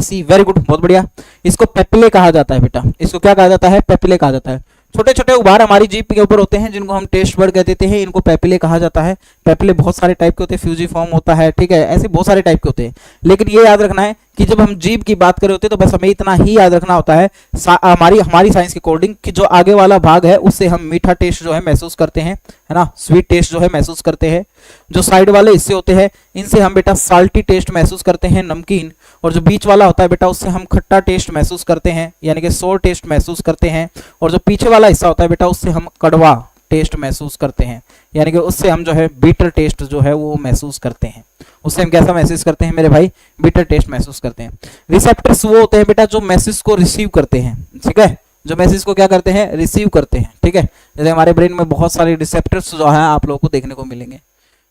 सी वेरी गुड, बहुत बढ़िया। इसको पेपिले कहा जाता है बेटा, इसको क्या कहा जाता है? पेपिले कहा जाता है। छोटे छोटे उभार हमारी जीभ के ऊपर होते हैं जिनको हम टेस्ट बर्ड कह देते हैं, इनको पेपिले कहा जाता है। पेपिले बहुत सारे टाइप के होते हैं, फ्यूजीफॉर्म होता है, ठीक है, ऐसे बहुत सारे टाइप के होते हैं। लेकिन ये याद रखना है कि जब हम जीभ की बात कर रहे होते हैं तो बस हमें इतना ही याद रखना होता है हमारी साइंस के अकॉर्डिंग कि जो आगे वाला भाग है उससे हम मीठा टेस्ट जो है महसूस करते हैं, है ना, स्वीट टेस्ट जो है महसूस करते हैं। जो साइड वाले हिस्से होते हैं इनसे हम बेटा साल्टी टेस्ट महसूस करते हैं, नमकीन। और जो बीच वाला होता है बेटा उससे हम खट्टा टेस्ट महसूस करते हैं, यानी कि सोर टेस्ट महसूस करते हैं। और जो पीछे वाला हिस्सा होता है बेटा उससे हम कड़वा टेस्ट महसूस करते हैं, यानी कि उससे हम जो है बीटर टेस्ट जो है वो महसूस करते हैं। उससे हम कैसा महसूस करते हैं मेरे भाई? बीटर टेस्ट महसूस करते हैं। रिसेप्टर्स वो होते हैं बेटा जो मैसेज को रिसीव करते हैं, ठीक है, जो मैसेज को क्या करते हैं? रिसीव करते हैं, ठीक है। जैसे हमारे ब्रेन में बहुत सारे रिसेप्टर्स जो है आप लोगों को देखने को मिलेंगे।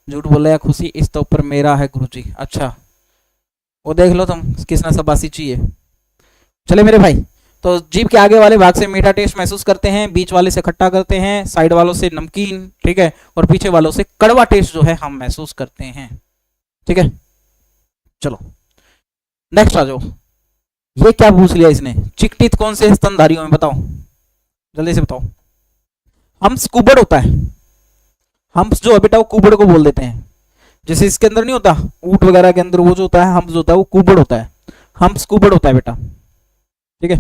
झूठ बोल रहा है खुशी, इस तो ऊपर मेरा है गुरुजी। अच्छा वो देख लो तुम किसना शाबाशी चाहिए। चले मेरे भाई, तो जीभ के आगे वाले भाग से मीठा टेस्ट महसूस करते हैं, बीच वाले से खट्टा करते हैं, साइड वालों से नमकीन, ठीक है, और पीछे वालों से कड़वा टेस्ट जो है हम महसूस करते हैं, ठीक है। चलो नेक्स्ट आ जाओ। ये क्या पूछ लिया इसने? चिकटीथ कौन से स्तनधारियों में? बताओ जल्दी से बताओ। हम्स कुबड़ होता है, हम्स जो है बेटा वो कुबड़ को बोल देते हैं। जैसे इसके अंदर नहीं होता ऊंट वगैरह के अंदर वो जो होता है हम्स होता है वो कुबड़ होता है, हम्स कुबड़ होता है बेटा, ठीक है।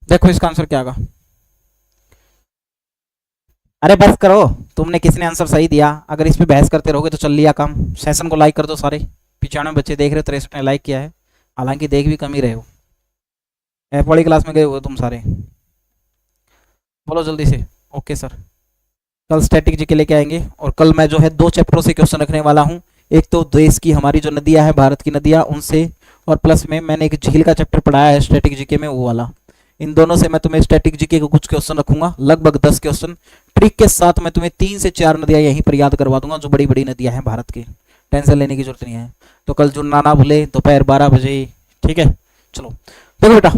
देखो इसका आंसर क्या होगा। अरे बस करो, तुमने किसने आंसर सही दिया? अगर इस पे बहस करते रहोगे तो चल लिया काम। सेशन को लाइक कर दो सारे, 95 बच्चे देख रहे हो, 63 ने लाइक किया है, हालांकि देख भी कम ही रहे हो। एफ वाली क्लास में गए हो तुम सारे, बोलो जल्दी से। ओके सर, कल स्टैटिक जीके लेके आएंगे और कल मैं जो है 2 चैप्टरों से क्वेश्चन रखने वाला हूँ। एक तो देश की हमारी जो नदियाँ हैं, भारत की नदियाँ, उनसे, और प्लस में मैंने एक झील का चैप्टर पढ़ाया है स्टैटिक जीके में, वो वाला। इन दोनों से मैं तुम्हें स्टैटिक जीके को कुछ क्वेश्चन रखूंगा, लगभग 10 क्वेश्चन ट्रिक के साथ। मैं तुम्हें 3 से 4 नदियाँ यहीं पर याद करवा दूंगा जो बड़ी बड़ी नदियाँ हैं भारत की, टेंशन लेने की जरूरत नहीं है। तो कल जुड़ना ना भूले, दोपहर 12 बजे, ठीक है। चलो देखो बेटा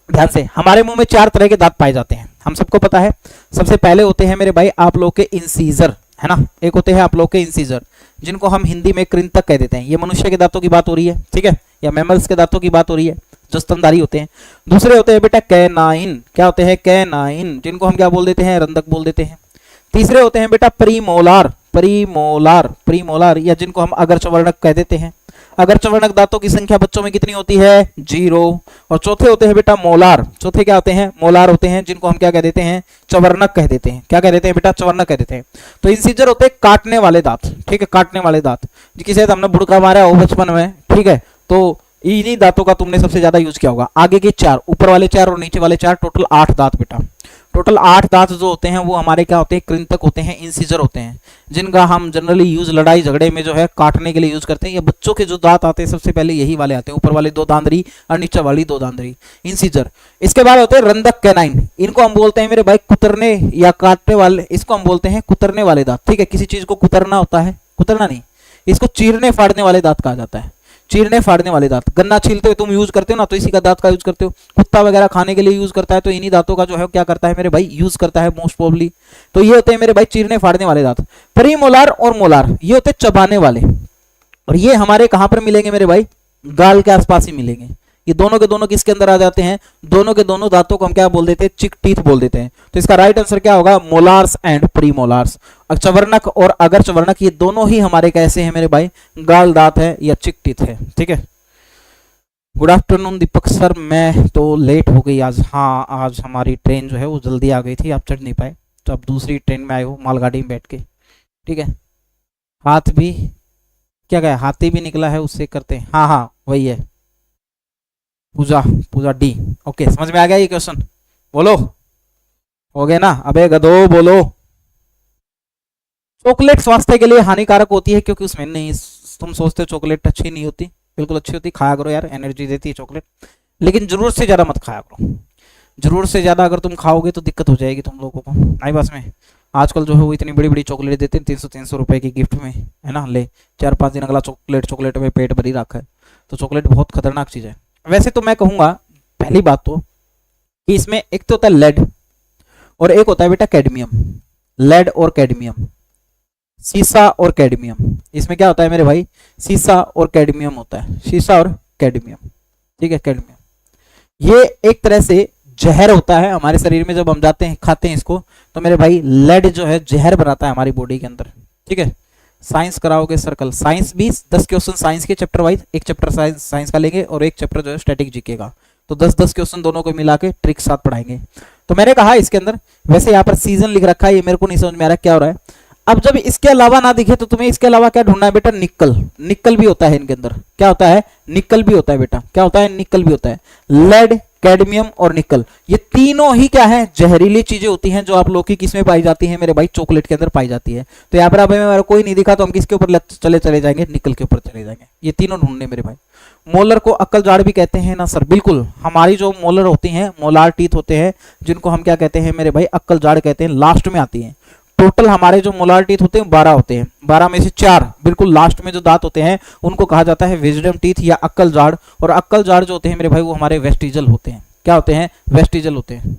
ध्यान से, हमारे मुंह में 4 तरह के दांत पाए जाते हैं, हम सबको पता है। सबसे पहले होते हैं मेरे भाई आप लोग के इंसीजर, है ना, एक होते हैं आप लोग के इंसीजर जिनको हम हिंदी में कृंतक कह देते हैं। ये मनुष्य के दांतों की बात हो रही है, ठीक है, या मैमल्स के दांतों की बात हो रही है जो स्तनधारी होते हैं। दूसरे होते हैं बेटा कैनाइन, क्या होते हैं? कैनाइन, जिनको हम क्या बोल देते हैं? रंधक बोल देते हैं। तीसरे होते हैं बेटा प्रीमोलार, प्रीमोलार, या जिनको हम अग्रचवर्णक कह देते हैं। अग्रचवर्णक दांतों की संख्या बच्चों में कितनी होती है? 0। और चौथे होते हैं बेटा मोलार, चौथे क्या होते हैं? मोलार होते हैं, जिनको हम क्या कह देते हैं? चवर्णक कह देते हैं। क्या कह देते हैं बेटा? चवर्णक कह देते हैं। तो इंसीजर होते हैं काटने वाले दांत, ठीक है, काटने वाले दांत, जिसके साथ हमने बुड़का मारा हो बचपन में, ठीक है। तो इन्हीं दांतों का तुमने सबसे ज्यादा यूज किया होगा। आगे के 4, ऊपर वाले 4 और नीचे वाले 4, टोटल 8 दांत बेटा। टोटल 8 दांत जो होते हैं वो हमारे क्या होते हैं? कृंतक होते हैं, इंसीजर होते हैं, जिनका हम जनरली यूज लड़ाई झगड़े में जो है काटने के लिए यूज करते हैं। ये बच्चों के जो दांत आते हैं सबसे पहले यही वाले आते हैं, ऊपर वाले 2 दांतरी और नीचे वाली 2 दांतरी, इंसीजर। इसके बाद होते हैं रंधक कैनाइन, इनको हम बोलते हैं मेरे भाई कुतरने या काटने वाले, इसको हम बोलते हैं कुतरने वाले दांत, ठीक है। किसी चीज को कुतरना होता है, कुतरना नहीं, इसको चीरने फाड़ने वाले दांत कहा जाता है, चीरने फाड़ने वाले दांत। गन्ना छीलते हो तुम यूज करते हो ना, तो इसी का दांत का यूज करते हो। कुत्ता वगैरह खाने के लिए यूज करता है, तो इन्हीं दांतों का जो है क्या करता है मेरे भाई? यूज करता है मोस्ट प्रोबेबली। तो ये होते हैं मेरे भाई चीरने फाड़ने वाले दांत। प्रीमोलार और मोलार ये होते हैं चबाने वाले, और ये हमारे कहां पर मिलेंगे मेरे भाई? गाल के आसपास ही मिलेंगे। ये दोनों के दोनों किसके अंदर आ जाते हैं? दोनों के दोनों दांतों को हम क्या बोल देते हैं? चिक टीथ बोल देते हैं। तो इसका राइट आंसर क्या होगा? Molars and प्रीमोलार्स। चवर्णक और अगर चवर्णक ये दोनों ही हमारे कैसे हैं मेरे भाई? गाल दांत है या चिक टीथ है, ठीक है। गुड आफ्टरनून दीपक सर, मैं तो लेट हो गई आज। हाँ आज हमारी ट्रेन जो है वो जल्दी आ गई थी, आप चढ़ नहीं पाए, तो अब दूसरी ट्रेन में आए हो मालगाड़ी में बैठ के, ठीक है। हाथ भी क्या कहा? हाथी भी निकला है उससे करते हैं, हाँ हाँ वही है, पूजा, पूजा डी। ओके, समझ में आ गया ये क्वेश्चन? बोलो, हो गया ना? अबे गधो बोलो। चॉकलेट स्वास्थ्य के लिए हानिकारक होती है क्योंकि उसमें नहीं, तुम सोचते हो चॉकलेट अच्छी नहीं होती, बिल्कुल अच्छी होती, खाया करो यार, एनर्जी देती है चॉकलेट, लेकिन जरूरत से ज्यादा मत खाया करो। जरूरत से ज्यादा अगर तुम खाओगे तो दिक्कत हो जाएगी तुम लोगों को, नहीं बस में। आजकल जो है वो इतनी बड़ी बड़ी चॉकलेट देते हैं 300 300 रुपए की गिफ्ट में, है ना, ले 4 5 दिन अगला चॉकलेट चॉकलेट में पेट भरी रखा है। तो चॉकलेट बहुत खतरनाक चीज है। वैसे तो मैं कहूंगा पहली बात तो कि इसमें एक तो होता है लेड और एक होता है बेटा कैडमियम। लेड और कैडमियम, सीसा और कैडमियम, इसमें क्या होता है मेरे भाई? सीसा और कैडमियम होता है, सीसा और कैडमियम, ठीक है, कैडमियम। ये एक तरह से जहर होता है हमारे शरीर में, जब हम जाते हैं खाते हैं इसको तो मेरे भाई लेड जो है जहर बनाता है हमारी बॉडी के अंदर, ठीक है। साइंस कराओगे सर्कल, साइंस भी 10 क्वेश्चन साइंस के चैप्टर वाइज, एक चैप्टर साइंस साइंस का लेंगे और एक चैप्टर जो है स्टैटिक जीके का, तो 10 10 क्वेश्चन दोनों को मिला के ट्रिक साथ पढ़ाएंगे। तो मैंने कहा इसके अंदर, वैसे यहाँ पर सीजन लिख रखा है, ये मेरे को नहीं समझ में आ रहा क्या हो रहा है। अब जब इसके अलावा ना दिखे तो तुम्हें इसके अलावा क्या ढूंढना है बेटा? निकल। निकल भी होता है इनके अंदर, क्या होता है? निकल भी होता है बेटा, क्या होता है? निकल भी होता है। लेड, कैडमियम और निकल, ये तीनों ही क्या है? जहरीली चीजें होती हैं जो आप लोग की किसमें पाई जाती है मेरे भाई? चॉकलेट के अंदर पाई जाती है। तो यहाँ पर अब हमें कोई नहीं दिखा तो हम किसके ऊपर चले चले जाएंगे? निकल के ऊपर चले जाएंगे। ये तीनों ढूंढने मेरे भाई। मोलर को अक्कल जाड़ भी कहते हैं ना सर? बिल्कुल, हमारी जो मोलर होती हैं, मोलार टीथ होते हैं, जिनको हम क्या कहते हैं मेरे भाई? अक्कल जाड़ कहते हैं, लास्ट में आती है। टोटल हमारे जो मोलार टीथ होते हैं 12 होते हैं, 12 में से 4 बिल्कुल लास्ट में जो दांत होते हैं उनको कहा जाता है विजडम टीथ या अक्कल जाड़। और अक्कल जाड़ जो होते हैं मेरे भाई वो हमारे वेस्टिजल होते हैं। क्या होते हैं? वेस्टिजल होते हैं।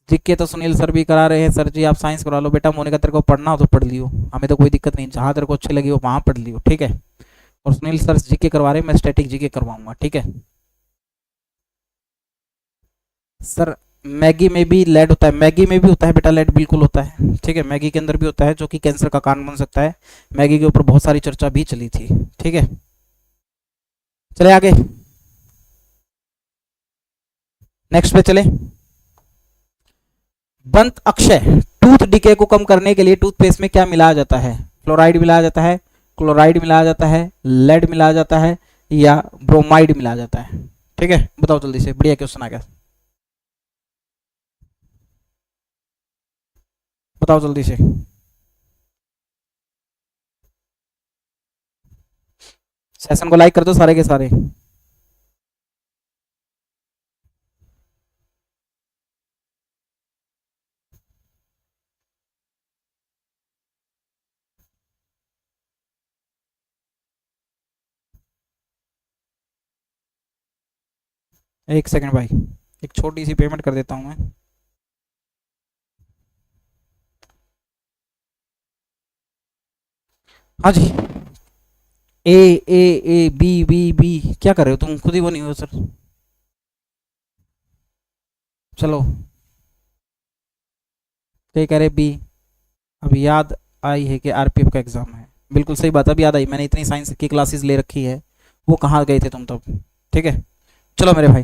जीके तो सुनील सर भी करा रहे हैं, सर जी आप साइंस करा लो बेटा, मोनिका तेरे को पढ़ना हो तो पढ़ लियो, हमें तो कोई दिक्कत नहीं, जहां तेरे को अच्छी लगी हो वहां पढ़ लियो, ठीक है। और सुनील सर जीके करवा रहे हैं, मैं स्टैटिक जीके करवाऊंगा, ठीक है। सर मैगी में भी लेड होता है, मैगी में भी होता है बेटा लेड, बिल्कुल होता है, ठीक है, मैगी के अंदर भी होता है जो कि कैंसर का कारण बन सकता है। मैगी के ऊपर बहुत सारी चर्चा भी चली थी, ठीक है। चले आगे, नेक्स्ट पे चले। दंत अक्षय, टूथ डिके को कम करने के लिए टूथपेस्ट में क्या मिलाया जाता है? फ्लोराइड मिलाया जाता है, क्लोराइड मिलाया जाता है, लेड मिलाया जाता है या ब्रोमाइड मिलाया जाता है? ठीक है, बताओ जल्दी से, बढ़िया क्वेश्चन आ गया, बताओ जल्दी से। सेशन को लाइक कर दो सारे के सारे। एक सेकंड भाई, एक छोटी सी पेमेंट कर देता हूँ मैं। हाँ जी। ए ए ए बी बी बी, क्या कर रहे हो तुम? खुद ही बनी हो सर। चलो, क्या कह रहे? बी। अभी याद आई है कि आरपीएफ का एग्जाम है, बिल्कुल सही बात, अभी याद आई, मैंने इतनी साइंस की क्लासेस ले रखी है, वो कहाँ गए थे तुम तब? ठीक है, चलो मेरे भाई।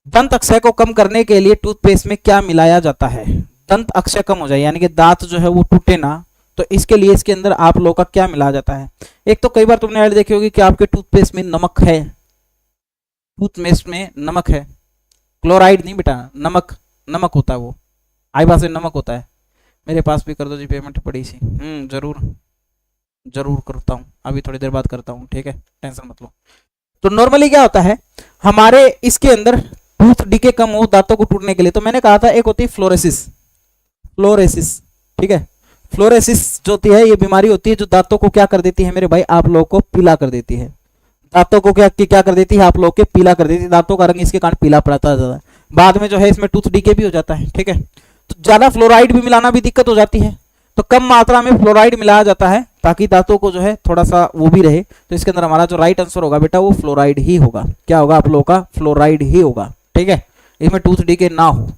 दंत अक्षय को कम करने के लिए टूथपेस्ट में क्या मिलाया जाता है? दंत अक्षय कम हो जाए यानी कि दांत जो है वो टूटे ना, तो इसके लिए इसके अंदर आप लोगों का क्या मिलाया जाता है? एक तो कई बार तुमने ऐड देखी होगी कि आपके टूथपेस्ट में नमक है, टूथपेस्ट में नमक है, क्लोराइड नहीं बेटा, नमक, नमक होता है वो, आई बात से नमक होता है। मेरे पास भी कर दो जी पेमेंट पड़ी सी, जरूर, जरूर करता हूँ, अभी थोड़ी देर बाद करता हूँ, ठीक है, टेंशन मत लो। तो नॉर्मली क्या होता है हमारे इसके अंदर, टूथ डीके कम हो दांतों को टूटने के लिए, तो मैंने कहा था एक होती है फ्लोरेसिस, फ्लोरेसिस, ठीक है। फ्लोरेसिस जो होती है ये बीमारी होती है जो दांतों को क्या कर देती है मेरे भाई? आप लोगों को पीला कर देती है, दांतों को क्या कर देती है? आप लोग के पीला कर देती है, दांतों का रंग इसके कारण पीला पड़ता है ज्यादा, बाद में जो है इसमें टूथ डीके भी हो जाता है, ठीक है। तो ज्यादा फ्लोराइड भी मिलाना भी दिक्कत हो जाती है, तो कम मात्रा में फ्लोराइड मिलाया जाता है ताकि दांतों को जो है थोड़ा सा वो भी रहे। तो इसके अंदर हमारा जो राइट आंसर होगा बेटा वो फ्लोराइड ही होगा। क्या होगा आप लोगों का? फ्लोराइड ही होगा, ठीक है। इसमें टूथ डीके ना हो,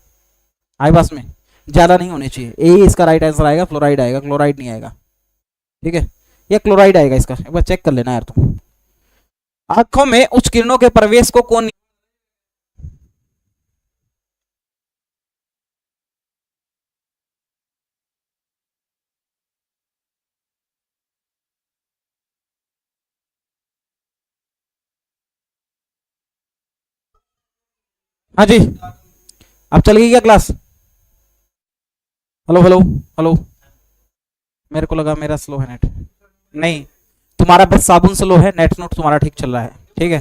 आई पास में ज्यादा नहीं होने चाहिए, यही इसका राइट आंसर आएगा, फ्लोराइड आएगा, क्लोराइड नहीं आएगा, ठीक है। या क्लोराइड आएगा इसका, एक बार चेक कर लेना यार तुम। आंखों में उच्च किरणों के प्रवेश को कौन हाँ जी, अब चल गई क्या क्लास? हेलो हेलो हेलो, मेरे को लगा मेरा स्लो है नेट। नहीं, तुम्हारा बस साबुन स्लो है, नेट नोट तुम्हारा ठीक चल रहा है, ठीक है।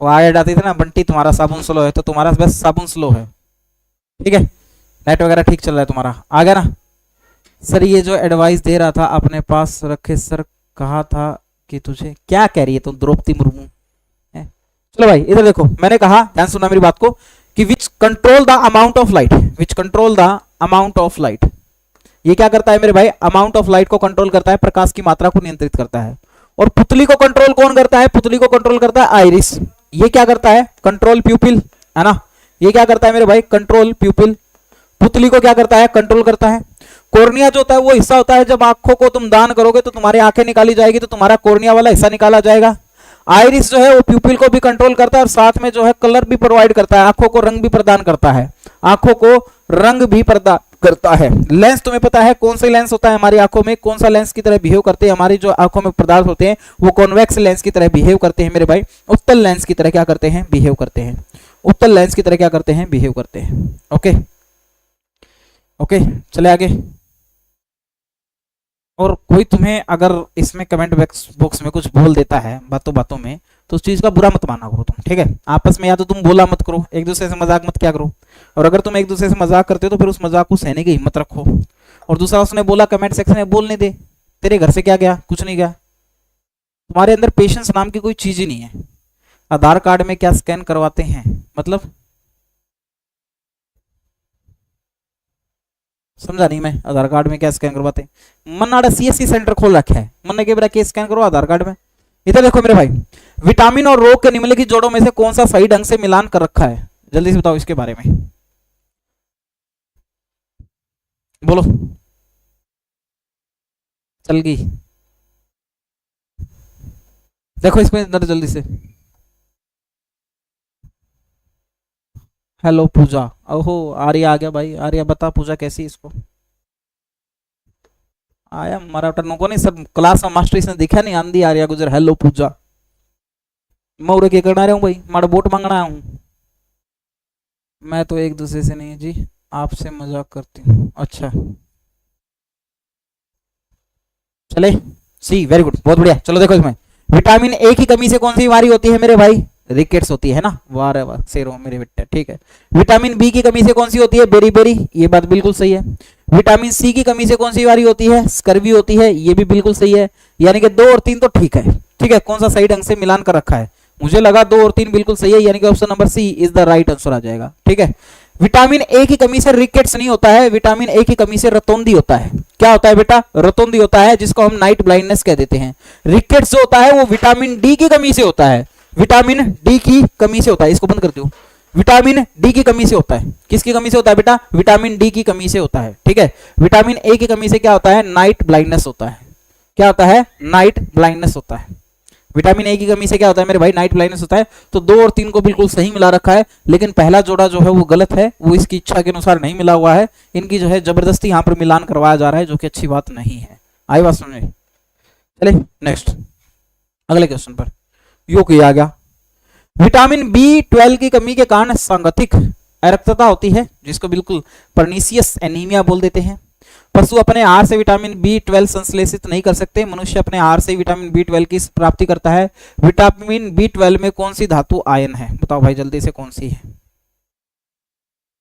वो आगे आती थी ना बंटी, तुम्हारा साबुन स्लो है, तो तुम्हारा बस साबुन स्लो है, ठीक है। नेट वगैरह ठीक चल रहा है तुम्हारा, आ गया ना? सर ये जो एडवाइस दे रहा था अपने पास रखे सर, कहा था कि तुझे, क्या कह रही है तुम द्रौपदी मुर्मू है? चलो भाई इधर देखो, मैंने कहा, ध्यान सुनना मेरी बात को, कि which control the amount of light, which control the amount of light, ये क्या करता है मेरे भाई? अमाउंट ऑफ लाइट को कंट्रोल करता है, प्रकाश की मात्रा को नियंत्रित करता है। और पुतली को कंट्रोल कौन करता है? पुतली को कंट्रोल करता है आइरिस। ये क्या करता है? कंट्रोल प्यूपिल, है ना? ये क्या करता है मेरे भाई? कंट्रोल प्यूपिल। पुतली को क्या करता है? कंट्रोल करता है। कोर्निया जो होता है वो हिस्सा होता है, जब आंखों को तुम दान करोगे तो तुम्हारी आंखें निकाली जाएगी, तो तुम्हारा कोर्निया वाला हिस्सा निकाला जाएगा। आइरिस जो है वो प्यूपिल को भी कंट्रोल करता है, और साथ में जो है कलर भी प्रोवाइड करता है, आंखों को रंग भी प्रदान करता है, आंखों को रंग भी प्रदान करता है। लेंस तुम्हें पता है कौन सा लेंस होता है हमारी आंखों में, कौन सा लेंस की तरह बिहेव करते हैं? हमारी जो आंखों में पदार्थ होते हैं वो कॉन्वेक्स लेंस की तरह बिहेव करते हैं मेरे भाई, उत्तल लेंस की तरह क्या करते हैं? बिहेव करते हैं। उत्तल लेंस की तरह क्या करते हैं? बिहेव करते हैं। ओके ओके, चले आगे। और कोई तुम्हें अगर इसमें कमेंट बॉक्स में कुछ बोल देता है बातों बातों में, तो उस चीज का बुरा मत माना करो तुम, ठीक है? आपस में या तो तुम बोला मत करो, एक दूसरे से मजाक मत क्या करो, और अगर तुम एक दूसरे से मजाक करते हो तो फिर उस मजाक को सहने की हिम्मत रखो। और दूसरा, उसने बोला कमेंट सेक्शन में, बोलने दे, तेरे घर से क्या गया? कुछ नहीं गया। तुम्हारे अंदर पेशेंस नाम की कोई चीज ही नहीं है। आधार कार्ड में क्या स्कैन करवाते हैं? मतलब समझा नहीं मैं, आधार कार्ड में क्या स्कैन करवाते हैं? मन्नाड़ा सीएससी सेंटर खोल रखा है, मन्ने के बेटा के स्कैन करो आधार कार्ड में। इधर देखो मेरे भाई, विटामिन और रोग के निम्नलिखित जोड़ों में से कौन सा सही ढंग से मिलान कर रखा है? जल्दी से बताओ इसके बारे में, बोलो। चल गई, देखो इसमें अंदर जल्दी से। हेलो पूजा, ओहो आर्या आ गया भाई, आर्या बता पूजा कैसी है इसको? आया मराठा नको नहीं, सब क्लास में मास्टर इसने देखा नहीं, आंधी आर्या गुजर, हेलो पूजा। मैं उरे के करना रहा हूँ भाई, माड़ा वोट मांगना हूँ मैं तो, एक दूसरे से नहीं जी, आपसे मजाक करती हूँ। अच्छा चले, सी वेरी गुड, बहुत बढ़िया। चलो देखो इसमें, विटामिन ए की कमी से कौन सी बीमारी होती है मेरे भाई? रिकेट्स होती है ना, वाह रे वाह, शेरो मेरे बेटे, ठीक है। विटामिन बी की कमी से कौन सी होती है? बेरी बेरी, ये बात बिल्कुल सही है। विटामिन सी की कमी से कौन सी बीमारी होती है? स्कर्वी होती है, ये भी बिल्कुल सही है। यानी कि 2 और 3 तो ठीक है, ठीक है। कौन सा सही ढंग से मिलान कर रखा है? मुझे लगा 2 और 3 बिल्कुल सही है, यानी कि option number C is the right answer आ जाएगा, ठीक है। विटामिन ए की कमी से रिकेट्स नहीं होता है, विटामिन ए की कमी से रतौंधी होता है। क्या होता है बेटा? रतौंधी होता है, जिसको हम नाइट ब्लाइंडनेस कह देते हैं। रिकेट्स जो होता है वो विटामिन डी की कमी से होता है, विटामिन डी की कमी से होता है। इसको बंद कर दो, विटामिन डी की कमी से होता है। किसकी कमी से होता है बेटा? विटामिन डी की कमी से होता है, ठीक है। विटामिन ए की कमी से क्या होता है? नाइट ब्लाइंडनेस होता है। क्या होता है? नाइट ब्लाइंडनेस होता है। विटामिन ए की कमी से क्या होता है मेरे भाई? नाइट ब्लाइंडनेस होता है। तो 2 और 3 को बिल्कुल सही मिला रखा है, लेकिन पहला जोड़ा जो है वो गलत है, वो इसकी इच्छा के अनुसार नहीं मिला हुआ है। इनकी जो है जबरदस्ती यहाँ पर मिलान करवाया जा रहा है, जो कि अच्छी बात नहीं है। आई बात समझ में? चले नेक्स्ट, अगले क्वेश्चन पर। यो किया गया, विटामिन बी 12 की कमी के कारण संगठित अरक्तता होती है, जिसको बिल्कुल परनीसियस एनीमिया बोल देते हैं। पशु अपने आहार से विटामिन बी 12 संश्लेषित नहीं कर सकते, मनुष्य अपने आहार से विटामिन बी 12 की प्राप्ति करता है। विटामिन बी 12 में कौन सी धातु आयन है? बताओ भाई जल्दी से, कौन सी है?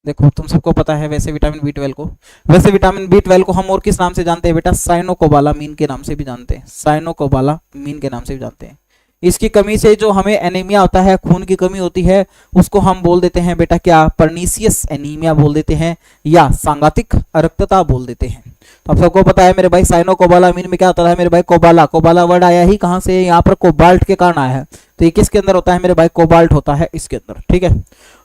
देखो तुम सबको पता है वैसे विटामिन बी 12 को, वैसे विटामिन बी 12 को हम और किस नाम से जानते हैं बेटा? साइनोकोबालामीन के नाम से भी जानते हैं, साइनोकोबालामीन के नाम से भी जानते हैं। इसकी कमी से जो हमें एनीमिया होता है, खून की कमी होती है, उसको हम बोल देते हैं बेटा क्या? परनीसियस एनीमिया बोल देते हैं, या सांगातिक अरक्तता बोल देते हैं। तो आप सबको पता है मेरे भाई, साइनोकोबालामीन में क्या होता है मेरे भाई? कोबाला, कोबाला वर्ड आया ही कहां से? यहाँ पर कोबाल्ट के कारण आया है। तो ये किसके अंदर होता है मेरे भाई? कोबाल्ट होता है इसके अंदर, ठीक है।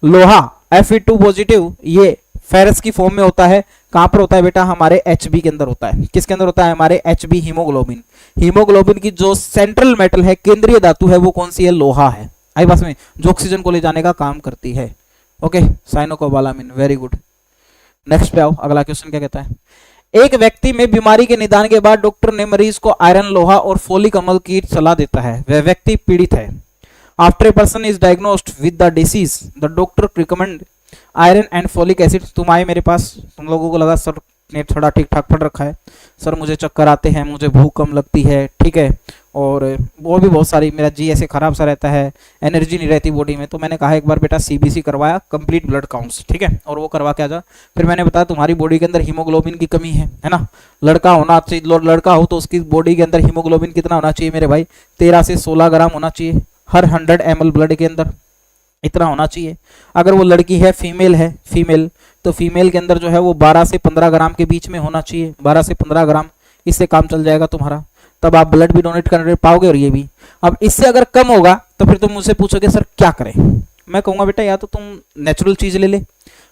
लोहा Fe2 पॉजिटिव, ये फेरस की फॉर्म में होता है। कहां पर होता है बेटा? हमारे Hb के अंदर होता है। किसके अंदर होता है? हमारे Hb, हीमोग्लोबिन। हीमोग्लोबिन की जो सेंट्रल मेटल है, केंद्रीय धातु है, वो कौन सी है? लोहा है। आई बात में, जो ऑक्सीजन को ले जाने का काम करती है। Okay, cyanocobalamin, very good. Next पे आओ, अगला क्वेश्चन क्या कहता है? एक व्यक्ति में बीमारी के निदान के बाद डॉक्टर ने मरीज को आयरन, लोहा और फोलिक अम्ल की सलाह देता है। वह व्यक्ति पीड़ित है, after a person is diagnosed with the disease the doctor recommend iron and folic acid. तुम आए मेरे पास, तुम लोगों को लगा सर ने थोड़ा ठीक ठाक पढ़ रखा है, सर मुझे चक्कर आते हैं, मुझे भूख कम लगती है, ठीक है, और वो भी बहुत सारी, मेरा जी ऐसे खराब सा रहता है, एनर्जी नहीं रहती बॉडी में। तो मैंने कहा एक बार बेटा सीबीसी करवाया, कंप्लीट ब्लड काउंट्स, ठीक है, और वो करवा के आ जा। फिर मैंने बताया तुम्हारी बॉडी के अंदर हीमोग्लोबिन की कमी है ना, लड़का होना चाहिए, लड़का हो तो उसकी बॉडी के अंदर हीमोग्लोबिन कितना होना चाहिए मेरे भाई, 13 से 16 ग्राम होना चाहिए हर 100 ml ब्लड के अंदर, इतना होना चाहिए। अगर वो लड़की है, फीमेल है, फीमेल, तो फीमेल के अंदर जो है वो 12 से 15 ग्राम के बीच में होना चाहिए, 12 से 15 ग्राम, इससे काम चल जाएगा तुम्हारा, तब आप ब्लड भी डोनेट कर पाओगे और ये भी। अब इससे अगर कम होगा तो फिर तुम मुझसे पूछोगे सर क्या करें, मैं कहूँगा बेटा या तो तुम नेचुरल चीज़ ले ले,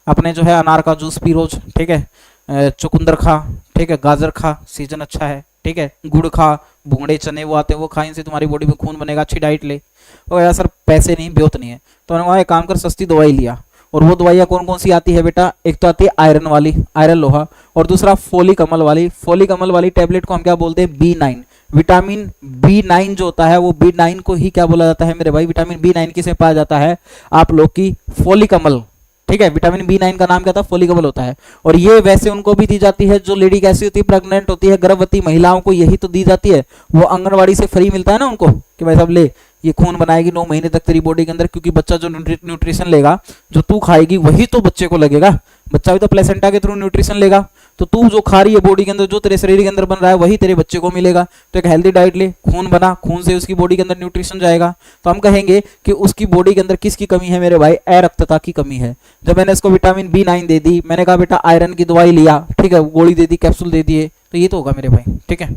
अपने जो है अनार का जूस पी रोज, ठीक है, चुकंदर खा, ठीक है, गाजर खा, सीजन अच्छा है, ठीक है, गुड़ खा, भूंगड़े चने वो आते हैं वो खा, इनसे तुम्हारी बॉडी में खून बनेगा, अच्छी डाइट ले। और यार सर पैसे नहीं, ब्योत नहीं है, तो मैंने कहा एक काम कर, सस्ती दवाई लिया। और वो दवाइयाँ कौन कौन सी आती है बेटा, एक तो आती है आयरन वाली, आयरन लोहा, और दूसरा फोलिक अमल वाली। फोलिक अमल वाली टैबलेट को हम क्या बोलते हैं, B9, विटामिन B9 जो होता है वो B9 को ही क्या बोला जाता है मेरे भाई, विटामिन B9 किसमें पाया जाता है, आप लोग की फोलिक अमल, ठीक है, विटामिन B9 का नाम क्या था, फोलिक अमल होता है। और ये वैसे उनको भी दी जाती है जो लेडी कैसी होती है, प्रेग्नेंट होती है, गर्भवती महिलाओं को यही तो दी जाती है, वो आंगनवाड़ी से फ्री मिलता है ना उनको, कि भाई साहब ले ये खून बनाएगी 9 महीने तक तेरी बॉडी के अंदर, क्योंकि बच्चा जो न्यूट्रिशन लेगा, जो तू खाएगी वही तो बच्चे को लगेगा, बच्चा भी तो प्लेसेंटा के थ्रू न्यूट्रिशन लेगा, तो तू जो खा रही है बॉडी के अंदर, जो तेरे शरीर के अंदर बन रहा है वही तेरे बच्चे को मिलेगा। तो एक हेल्दी डाइट ले, खून बना, खून से उसकी बॉडी के अंदर न्यूट्रिशन जाएगा, तो हम कहेंगे कि उसकी बॉडी के अंदर किसकी कमी है मेरे भाई, अरक्तता की कमी है। जब मैंने इसको विटामिन B9 दे दी, मैंने कहा बेटा आयरन की दवाई लिया, ठीक है, गोली दे दी, कैप्सूल दे दिए, तो ये तो होगा मेरे भाई, ठीक है।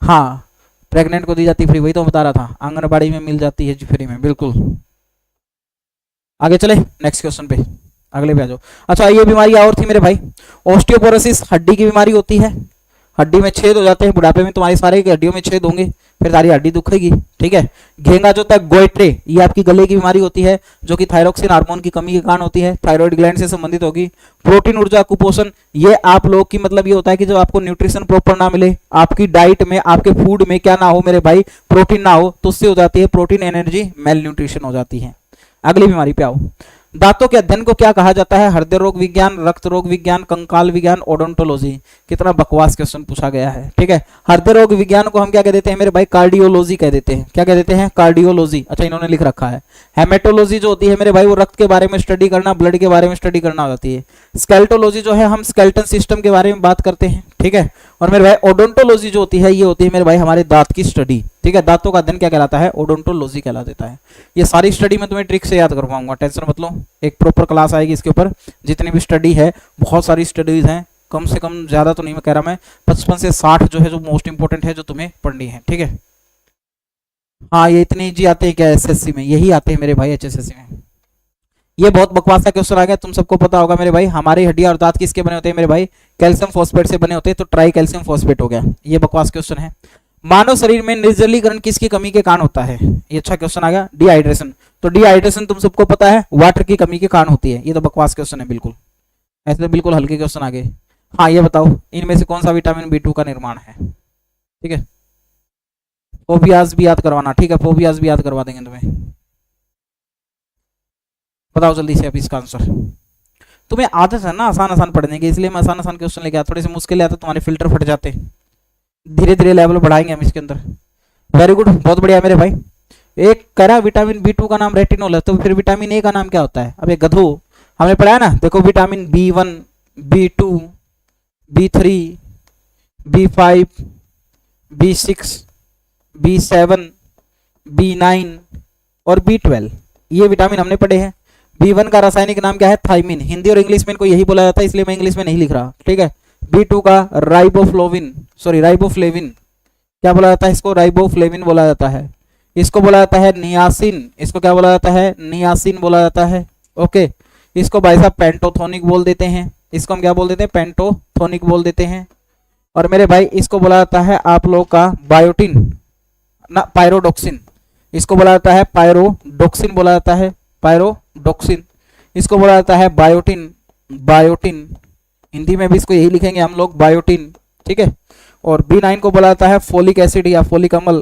हाँ, प्रेग्नेंट को दी जाती फ्री, वही तो बता रहा था, आंगनबाड़ी में मिल जाती है जी फ्री में, बिल्कुल। आगे चले नेक्स्ट क्वेश्चन पे, अगले पे आ जाओ। अच्छा, ये बीमारी और थी मेरे भाई, ऑस्टियोपोरोसिस, हड्डी की बीमारी होती है, हड्डी में छेद हो जाते हैं, बुढ़ापे में तुम्हारी सारे हड्डियों में छेद होंगे, फिर सारी हड्डी दुखेगी, ठीक है। घेंगा जो होता है, गोइट्रे, ये आपकी गले की बीमारी होती है, जो कि थायरोक्सिन हार्मोन की कमी के कारण होती है, थायराइड ग्लैंड से संबंधित होगी। प्रोटीन ऊर्जा कुपोषण, ये आप लोग की मतलब ये होता है कि जब आपको न्यूट्रिशन प्रॉपर ना मिले, आपकी डाइट में, आपके फूड में क्या ना हो मेरे भाई, प्रोटीन ना हो, तो उससे हो जाती है प्रोटीन एनर्जी मेल न्यूट्रिशन हो जाती है। अगली बीमारी पे आओ। दांतों के अध्ययन को क्या कहा जाता है, हृदय रोग विज्ञान, रक्त रोग विज्ञान, कंकाल विज्ञान, ओडोंटोलॉजी। कितना बकवास क्वेश्चन पूछा गया है, ठीक है। हृदय रोग विज्ञान को हम क्या कह देते हैं मेरे भाई, कार्डियोलॉजी कह देते हैं। क्या कह देते हैं, कार्डियोलॉजी। अच्छा, इन्होंने लिख रखा है। हेमेटोलॉजी जो होती है मेरे भाई, वो रक्त के बारे में स्टडी करना, ब्लड के बारे में स्टडी करना होती है। स्केलेटोलॉजी जो है, हम स्केलेटन सिस्टम के बारे में बात करते हैं, ठीक है। और मेरे भाई ओडोंटोलॉजी जो होती है, ये होती है मेरे भाई हमारे दांत की स्टडी, ठीक है। दांतों का अध्ययन क्या कहलाता है, ओडोंटोलॉजी कहला देता है। ये सारी स्टडी मैं तुम्हें ट्रिक से याद करवाऊंगा, टेंशन मत लो, एक प्रॉपर क्लास आएगी इसके ऊपर। जितनी भी स्टडी है, बहुत सारी स्टडीज हैं, कम से कम, ज्यादा तो नहीं मैं कह रहा, मैं 55 से 60 जो है, जो मोस्ट इंपोर्टेंट है, जो तुम्हें पढ़नी है, ठीक है। हाँ, ये इतने जी आते हैं क्या एसएससी में, यही आते हैं मेरे भाई एचएसएससी में। ये बहुत बकवास का क्वेश्चन आ गया, तुम सबको पता होगा मेरे भाई, हमारी हड्डियां और दांत किसके बने होते हैं मेरे भाई, कैल्शियम फॉस्फेट से बने होते हैं, तो ट्राई कैल्शियम फॉस्फेट हो गया। ये बकवास क्वेश्चन है। मानव शरीर में निर्जलीकरण किसकी कमी के कारण होता है, ये अच्छा क्वेश्चन आ गया। डिहाइड्रेशन, तो डिहाइड्रेशन तुम सबको पता है वाटर की कमी के कारण होती है। ये तो बकवास क्वेश्चन है बिल्कुल, ऐसे तो बिल्कुल हल्के क्वेश्चन आ गए। हाँ, ये बताओ इनमें से कौन सा विटामिन B2 का निर्माण है, ठीक है। फोबियाज भी याद करवाना, ठीक है, फोबियाज भी याद करवा देंगे तुम्हें। बताओ जल्दी से अब इसका आंसर। तुम्हें आदत है ना आसान आसान पढ़ने की, इसलिए मैं आसान आसान क्वेश्चन लेके आता, थोड़े से मुश्किल आते तुम्हारे फिल्टर फट जाते। धीरे धीरे लेवल बढ़ाएंगे हम इसके अंदर। वेरी गुड, बहुत बढ़िया मेरे भाई। एक करा विटामिन B2 का नाम रेटिनोल है, तो फिर विटामिन ए का नाम क्या होता है, अब ये गधो हमने पढ़ा है ना, देखो vitamin B1, B2, B3, B5, B6, B7, B9 और B12, ये विटामिन हमने पढ़े हैं। B1 का रासायनिक नाम क्या है, थाइमिन। हिंदी और इंग्लिश में इनको यही बोला जाता है, इसलिए मैं इंग्लिश में नहीं लिख रहा, ठीक है। B2 का राइबोफ्लोविन, राइबोफ्लेविन, क्या बोला जाता है इसको, राइबोफ्लेविन बोला जाता है। इसको बोला जाता है नियासिन, इसको क्या बोला जाता है, नियासिन बोला जाता है, ओके। इसको भाई साहब पेंटोथोनिक बोल देते हैं, इसको हम क्या बोल देते हैं, पेंटोथोनिक बोल देते हैं। और मेरे भाई इसको बोला जाता है आप लोग का बायोटिन ना, पायरोडोक्सिन, इसको बोला जाता है पायरोडोक्सिन बोला जाता है, पायरोडोक्सिन। इसको बोला जाता है बायोटिन, बायोटिन, हिंदी में भी इसको यही लिखेंगे हम लोग, बायोटिन, ठीक है। और B9 को बोला जाता है फोलिक एसिड या फोलिक अमल,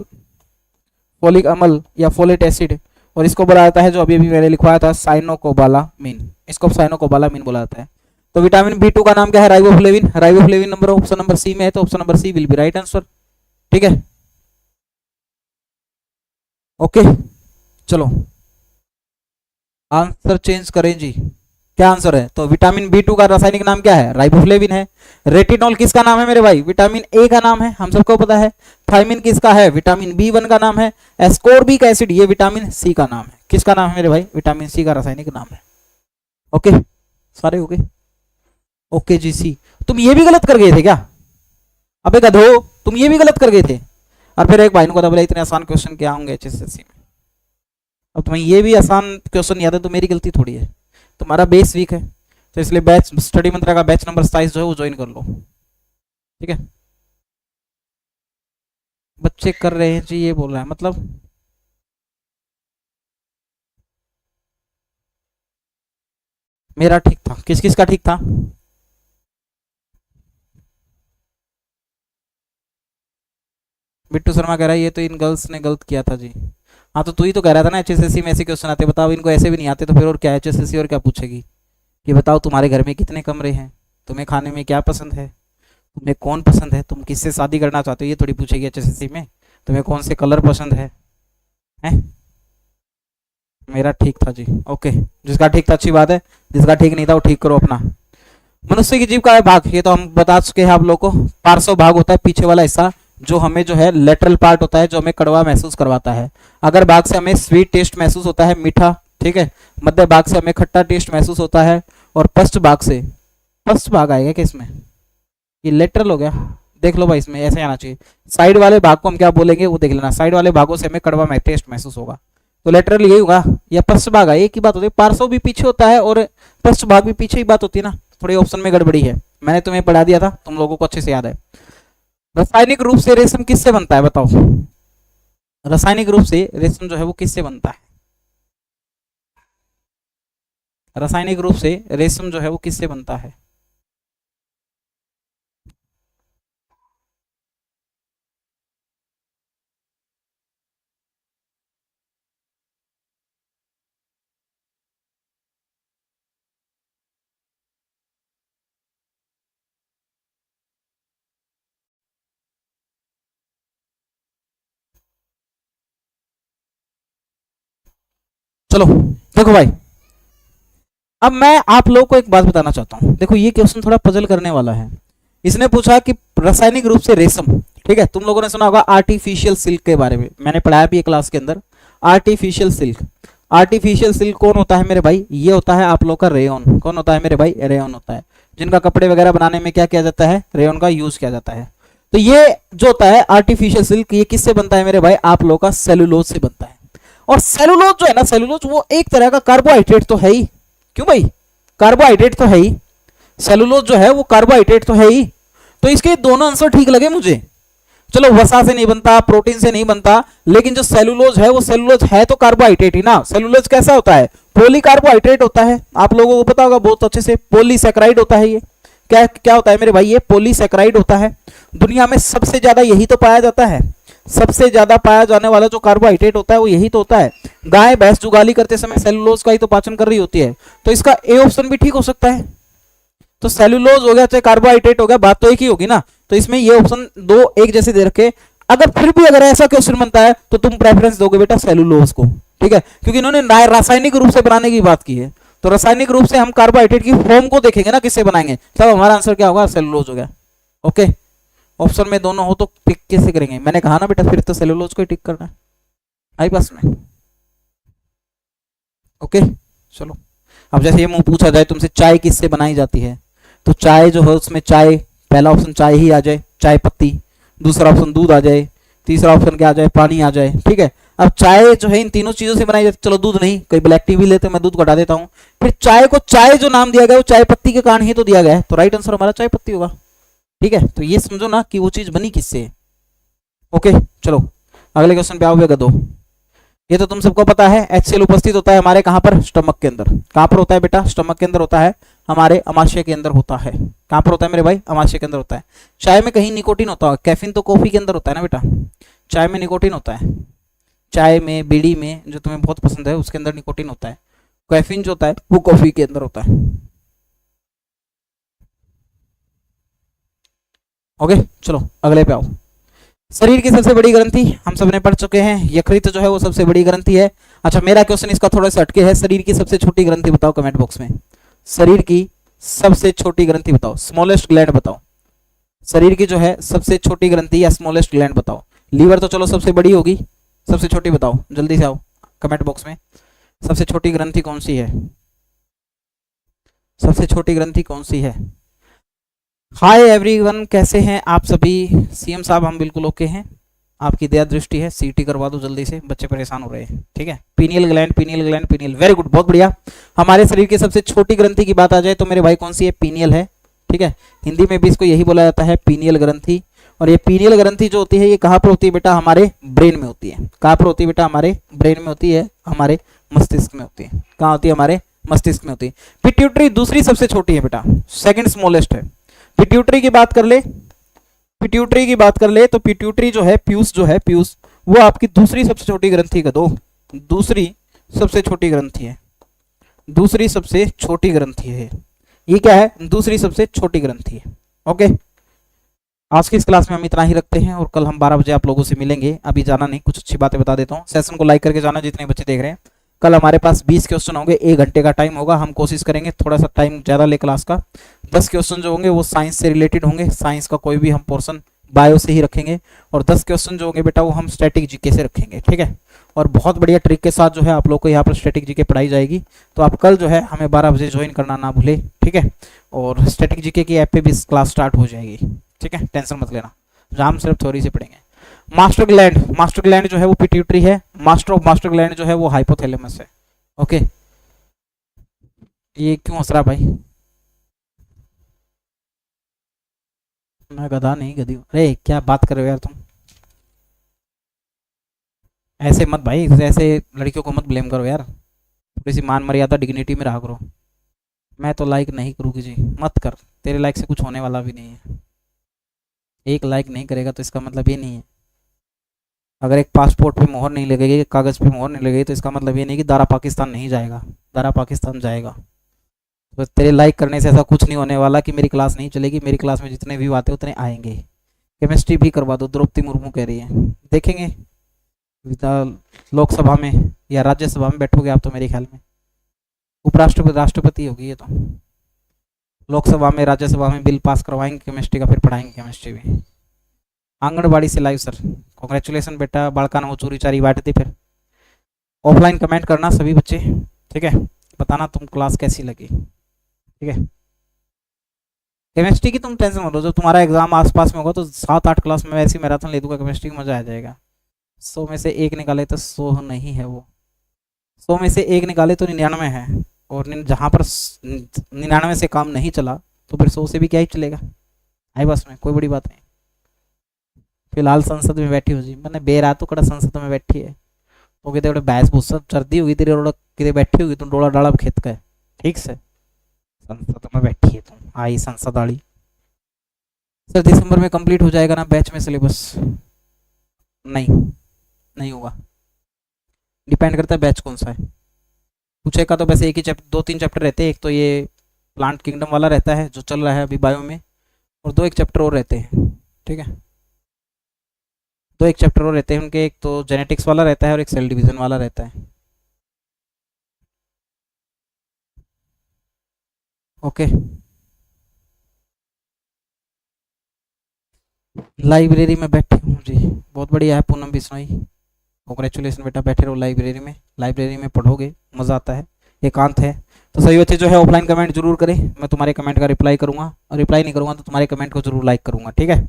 फोलिक अमल या फोलेट एसिड। और इसको बोला जाता है, जो अभी अभी मैंने लिखवाया था, साइनोकोबालामिन। इसको साइनोकोबालामिन बोला जाता है। तो विटामिन बी2 का नाम क्या है? Riboflavin. Riboflavin number option number C में है, तो option number C will be right answer. ठीक है, ओके चलो आंसर चेंज करें जी। क्या आंसर है? तो विटामिन बी2 का रासायनिक नाम क्या है? राइबोफ्लेविन है। रेटिनॉल किसका नाम है मेरे भाई? विटामिन ए का नाम है, हम सबको पता है। थायमिन किसका है? विटामिन बी1 का नाम है। एस्कोर्बिक एसिड ये विटामिन सी का नाम है। किसका नाम है मेरे भाई? विटामिन सी का रासायनिक नाम है। ओके सारे हो गए? ओके जी सी। तुम ये भी गलत कर गए थे क्या? अबे गधो, तुम ये भी गलत कर गए थे। और फिर एक भाई ने बोला इतने आसान क्वेश्चन क्या होंगे एचएसएससी में। अब तुम्हें ये भी आसान क्वेश्चन याद है तो मेरी गलती थोड़ी है, तुम्हारा बेस वीक है, तो इसलिए बैच स्टडी मंत्रा का बैच नंबर 27 जो है वो ज्वाइन कर लो। ठीक है, बच्चे कर रहे हैं जी, ये बोल रहा है मतलब। मेरा ठीक था, किस किस का ठीक था? बिट्टू शर्मा कह रहा है ये तो इन गर्ल्स ने गलत किया था जी। हाँ तो तू ही तो कह रहा था ना एचएसएससी में ऐसे क्वेश्चन आते, बताओ इनको ऐसे भी नहीं आते तो फिर और क्या एचएसएससी और क्या पूछेगी कि बताओ तुम्हारे घर में कितने कमरे हैं, तुम्हें खाने में क्या पसंद है, तुम्हें कौन पसंद है, तुम किससे शादी करना चाहते हो, ये थोड़ी पूछेगी एचएसएससी में। तुम्हें कौन से कलर पसंद है, हैं? मेरा ठीक था जी। ओके, जिसका ठीक था अच्छी बात है, जिसका ठीक नहीं था वो ठीक करो अपना। मनुष्य की जीभ का है भाग, ये तो हम बता चुके हैं आप लोगों को। पार्श्व भाग होता है पीछे वाला हिस्सा, जो हमें जो है लेटरल पार्ट होता है, जो हमें कड़वा महसूस करवाता है। अगर भाग से हमें स्वीट टेस्ट महसूस होता है, मीठा, ठीक है। मध्य भाग से हमें खट्टा टेस्ट महसूस होता है, और पश्च भाग से, पश्च भाग आएगा क्या इसमें? ये लेटरल हो गया, देख लो भाई, इसमें ऐसे आना चाहिए। साइड वाले भाग को हम क्या बोलेंगे वो देख लेना, साइड वाले भागों से हमें कड़वा टेस्ट महसूस होगा, तो लेटरल यही होगा। या पश्च भाग है, एक ही बात होती है, पार्श्व भी पीछे होता है और पश्च भाग भी पीछे ही बात होती है ना। थोड़ी ऑप्शन में गड़बड़ी है, मैंने तुम्हें पढ़ा दिया था, तुम लोगों को अच्छे से याद है। रासायनिक रूप से रेशम किससे बनता है बताओ? रासायनिक रूप से रेशम जो है वो किससे बनता है? रासायनिक रूप से रेशम जो है वो किससे बनता है? चलो देखो भाई, अब मैं आप लोगों को एक बात बताना चाहता हूं। देखो ये क्वेश्चन थोड़ा पजल करने वाला है। इसने पूछा कि रासायनिक रूप से रेशम, ठीक है, तुम लोगों ने सुना होगा आर्टिफिशियल सिल्क के बारे में, मैंने पढ़ाया भी क्लास के अंदर। आर्टिफिशियल सिल्क, आर्टिफिशियल सिल्क कौन होता है मेरे भाई? ये होता है आप लोग का रेयन। कौन होता है मेरे भाई? रेयन होता है, जिनका कपड़े वगैरह बनाने में क्या किया जाता है? रेयन का यूज किया जाता है। तो ये जो होता है आर्टिफिशियल सिल्क, ये किससे बनता है मेरे भाई? आप लोग का सेलुलोज से बनता है। और सेलुलोज जो है ना, सेलुलोज वो एक तरह का कार्बोहाइड्रेट तो है ही। क्यों भाई? कार्बोहाइड्रेट तो है ही, सेलुलोज जो है वो कार्बोहाइड्रेट तो है ही। तो इसके दोनों आंसर ठीक लगे मुझे। चलो वसा से नहीं बनता, प्रोटीन से नहीं बनता, लेकिन जो सेलुलोज है वो सेलुलोज है तो कार्बोहाइड्रेट ही ना। सेलुलोज कैसा होता है? पॉलीकार्बोहाइड्रेट होता है, आप लोगों को पता होगा बहुत अच्छे से। पॉलीसैकेराइड होता है ये। क्या क्या होता है मेरे भाई? ये पॉलीसैकेराइड होता है। दुनिया में सबसे ज्यादा यही तो पाया जाता है, सबसे ज्यादा पाया जाने वाला जो कार्बोहाइड्रेट होता है वो यही तो होता है। गाय भैंस जुगाली करते समय सेलुलोज का ही तो पाचन कर रही होती है, तो इसका ए ऑप्शन भी ठीक हो सकता है। तो सेलुलोज हो गया चाहे कार्बोहाइड्रेट हो गया, बात तो एक ही होगी ना। तो इसमें ये ऑप्शन दो एक जैसे दे रखे। अगर फिर भी अगर ऐसा क्वेश्चन बनता है तो तुम प्रेफरेंस दोगे बेटा सेलुलोज को, ठीक है, क्योंकि इन्होंने रासायनिक रूप से बनाने की बात की है। तो रासायनिक रूप से हम कार्बोहाइड्रेट की फॉर्म को देखेंगे ना, किससे बनाएंगे, तब हमारा आंसर क्या होगा? सेलुलोज हो गया। ओके, ऑप्शन में दोनों हो तो टिक कैसे करेंगे? मैंने कहा ना बेटा, फिर तो सेलुलोज को ही टिक करना है। आई पास में? ओके चलो, अब जैसे ये मुंह पूछा जाए तुमसे चाय किससे बनाई जाती है, तो चाय जो है उसमें चाय, पहला ऑप्शन चाय ही आ जाए, चाय पत्ती। दूसरा ऑप्शन दूध आ जाए, तीसरा ऑप्शन क्या आ जाए? पानी आ जाए। ठीक है, अब चाय जो है इन तीनों चीजों से बनाई जाती है। चलो दूध नहीं, कोई ब्लैक टी भी लेते, मैं दूध को हटा देता हूँ। फिर चाय को चाय जो नाम दिया गया वो चाय पत्ती के कारण ही तो दिया गया है, तो राइट आंसर हमारा चाय पत्ती होगा। ठीक है, तो ये समझो ना कि वो चीज बनी किससे है। ओके चलो अगले क्वेश्चन पे आओ गधो। ये तो तुम सबको पता है, HCl उपस्थित होता है हमारे कहां पर? स्टमक के अंदर। कहां पर होता है बेटा? स्टमक के अंदर होता है, हमारे अमाशय के अंदर होता है। कहां पर होता है मेरे भाई? अमाशय के अंदर होता है। चाय में कहीं निकोटीन होता है, कैफीन तो कॉफी के अंदर होता है ना बेटा, चाय में निकोटीन होता है। चाय में, बीड़ी में, जो तुम्हें बहुत पसंद है, उसके अंदर निकोटीन होता है। कैफीन जो होता है वो कॉफी के अंदर होता है। ओके, चलो अगले पे आओ। शरीर की सबसे बड़ी ग्रंथि हम सबने पढ़ चुके हैं, यकृत जो है वो सबसे बड़ी ग्रंथि है। अच्छा, मेरा क्वेश्चन इसका थोड़ा सा हटके है, शरीर की सबसे छोटी ग्रंथि बताओ कमेंट बॉक्स में। शरीर की सबसे छोटी ग्रंथि बताओ, स्मॉलेस्ट ग्लैंड बताओ। शरीर की जो है सबसे छोटी ग्रंथि या स्मॉलेस्ट ग्लैंड बताओ। लीवर तो चलो सबसे बड़ी होगी, सबसे छोटी बताओ, जल्दी से आओ कमेंट बॉक्स में। सबसे छोटी ग्रंथि कौन सी है? सबसे छोटी ग्रंथि कौन सी है? हाय एवरीवन, कैसे हैं आप सभी? सीएम साहब हम बिल्कुल ओके हैं, आपकी दया दृष्टि है। सीटी करवा दो जल्दी से, बच्चे परेशान हो रहे हैं। ठीक है, pineal gland, pineal gland, pineal, very good, बहुत बढ़िया। हमारे शरीर की सबसे छोटी ग्रंथि की बात आ जाए तो मेरे भाई कौन सी है? पीनियल है। ठीक है, हिंदी में भी इसको यही बोला जाता है, पीनियल ग्रंथि। और ये पीनियल ग्रंथि जो होती है ये कहाँ पर होती है बेटा? हमारे ब्रेन में होती है। कहाँ पर होती है बेटा? हमारे ब्रेन में होती है, हमारे मस्तिष्क में होती है। कहाँ होती है? हमारे मस्तिष्क में होती है। पिट्यूटरी दूसरी सबसे छोटी है बेटा, सेकंड स्मॉलेस्ट है। पिट्यूटरी की बात कर ले, पिट्यूटरी की बात कर ले तो पिट्यूटरी जो है, पीयूष जो है, पीयूष, वो आपकी दूसरी सबसे छोटी ग्रंथि का दो, दूसरी सबसे छोटी ग्रंथि है। दूसरी सबसे छोटी ग्रंथि है ये। क्या है? दूसरी सबसे छोटी ग्रंथि है। ओके, आज की इस क्लास में हम इतना ही रखते हैं और कल हम 12 बजे आप लोगों से मिलेंगे। अभी जाना नहीं, कुछ अच्छी बातें बता देता हूँ। सेशन को लाइक करके जाना जितने बच्चे देख रहे हैं। कल हमारे पास 20 क्वेश्चन होंगे, 1 घंटे का टाइम होगा। हम कोशिश करेंगे थोड़ा सा टाइम ज़्यादा ले क्लास का। 10 क्वेश्चन जो होंगे वो साइंस से रिलेटेड होंगे, साइंस का कोई भी हम पोर्शन बायो से ही रखेंगे। और 10 क्वेश्चन जो होंगे बेटा वो हम स्टैटिक जीके से रखेंगे। ठीक है, और बहुत बढ़िया ट्रिक के साथ जो है आप लोग को यहाँ पर स्टैटिक जीके पढ़ाई जाएगी। तो आप कल जो है हमें 12 बजे ज्वाइन करना ना भूले। ठीक है, और स्टैटिक जीके की ऐप पे भी क्लास स्टार्ट हो जाएगी। ठीक है, टेंशन मत लेना, राम सिर्फ थ्योरी से पढ़ेंगे। मास्टर ग्लैंड, मास्टर ग्लैंड जो है वो पिट्यूटरी है। मास्टर ऑफ मास्टर ग्लैंड जो है वो हाइपोथैलेमस है। ओके, ये क्यों हंस रहा भाई? मैं गधा नहीं, गधी हूं। अरे क्या बात कर रहे हो यार तुम? ऐसे मत भाई, ऐसे लड़कियों को मत ब्लेम करो यार। थोड़ी सी मान मर्यादा डिग्निटी में रहा करो। मैं तो लाइक नहीं करूँगी जी, मत कर। तेरे लाइक से कुछ होने वाला भी नहीं है। एक लाइक नहीं करेगा तो इसका मतलब ये नहीं है, अगर एक पासपोर्ट पे मोहर नहीं लगेगी, कागज़ पे मोहर नहीं लगेगी, तो इसका मतलब ये नहीं कि दारा पाकिस्तान नहीं जाएगा। दारा पाकिस्तान जाएगा। तो तेरे लाइक करने से ऐसा कुछ नहीं होने वाला कि मेरी क्लास नहीं चलेगी। मेरी क्लास में जितने व्यू आते उतने आएंगे। केमिस्ट्री भी करवा दो, द्रौपदी मुर्मू कह रही है। देखेंगे लोकसभा में या राज्यसभा में बैठोगे आप तो मेरे ख्याल में उपराष्ट्रपति राष्ट्रपति होगी ये तो। लोकसभा में राज्यसभा में बिल पास करवाएंगे केमिस्ट्री का, फिर पढ़ाएंगे केमिस्ट्री भी। आंगनबाड़ी से लाइव सर, कॉन्ग्रेचुलेसन बेटा, बाड़का हो चोरी चारी बांटती। फिर ऑफलाइन कमेंट करना सभी बच्चे। ठीक है, बताना तुम क्लास कैसी लगी। ठीक है, केमिस्ट्री की तुम टेंशन मत लो, जब तुम्हारा एग्जाम आसपास में होगा तो 7-8 क्लास में वैसी मैराथन ले दूंगा केमिस्ट्री में, मजा आ जाएगा। 100 में से 1 निकाले तो 100 नहीं है वो, 100 में से 1 निकाले तो 99 है। और जहाँ पर 99 से काम नहीं चला तो फिर 100 से भी क्या ही चलेगा। आई बस में कोई बड़ी बात नहीं। फिलहाल संसद में बैठी हो जी, मैंने बेरातों कड़ा संसद में बैठी है तो कहते बड़े बहस भूस सर्दी होगी तेरी, रोड़ा कितने बैठी होगी तुम, डोला डाला खेत का है। ठीक से संसद में बैठी है तुम, आई संसद वाली। सर दिसंबर में कंप्लीट हो जाएगा ना बैच में सिलेबस? नहीं, नहीं होगा, डिपेंड करता है बैच कौन सा है। पूछे का तो वैसे एक ही चैप्टर, 2-3 चैप्टर रहते हैं। एक तो ये प्लांट किंगडम वाला रहता है जो चल रहा है अभी बायो में, और 2 एक चैप्टर और रहते हैं। ठीक है, 2 एक चैप्टर और रहते हैं उनके, एक तो जेनेटिक्स वाला रहता है और एक सेल डिवीजन वाला रहता है। ओके, लाइब्रेरी में बैठे हूँ जी, बहुत बढ़िया है पूनम बिश्नोई, कॉन्ग्रेचुलेसन बेटा, बैठे रहो लाइब्रेरी में। लाइब्रेरी में पढ़ोगे मज़ा आता है, एकांत है। तो सभी बच्चे जो है ऑफलाइन कमेंट जरूर करें, मैं तुम्हारे कमेंट का रिप्लाई करूँगा, और रिप्लाई नहीं करूँगा तो तुम्हारे कमेंट को जरूर लाइक करूँगा। ठीक है,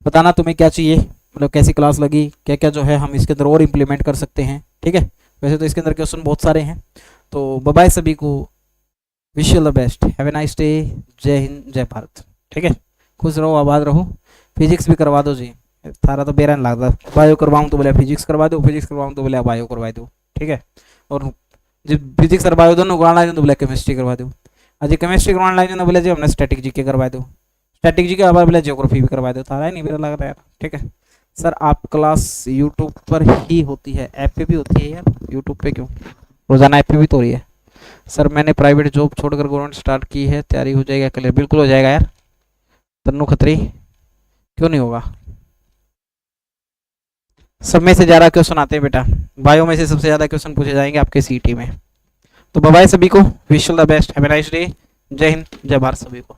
बताना तुम्हें क्या चाहिए, मतलब कैसी क्लास लगी, क्या क्या जो है हम इसके अंदर और इम्प्लीमेंट कर सकते हैं। ठीक है, वैसे तो इसके अंदर क्वेश्चन बहुत सारे हैं। तो बाय बाय सभी को, wish you the best, have a nice day, जय हिंद जय भारत। ठीक है, खुश रहो आबाद रहो। फिजिक्स भी करवा दो जी, थारा तो बेरा नहीं लगता, बायो करवाऊँ तो बोले फिजिक्स करवा दो, फिजिक्स करवाऊँ तो बोले बायो करवा दो। ठीक है, और जब फिजिक्स और बायो दोनों करवाना है तो बोले केमिस्ट्री करवा दो। अजय केमिस्ट्री करवाना है तो बोले जी हमने स्टैटिक जीके करवा दो, स्टैटिक जीके के बोले जियोग्राफी भी करवा दो। थारा है नहीं मेरा लग रहा है यार। ठीक है, सर आप क्लास यूट्यूब पर ही होती है, ऐप पे भी होती है यार, यूट्यूब पे क्यों, रोजाना ऐप पे भी तो हो रही है। सर मैंने प्राइवेट जॉब छोड़कर गवर्नमेंट स्टार्ट की है, तैयारी हो जाएगा क्लियर, बिल्कुल हो जाएगा यार तन्नू खत्री, क्यों नहीं होगा। सब में से ज़्यादा क्वेश्चन आते हैं बेटा, बायो में से सबसे ज़्यादा क्वेश्चन पूछे जाएंगे आपके सीटी में। तो बाय बाय सभी को, wish all the best, have a nice day, जय हिंद जय भारत सभी को।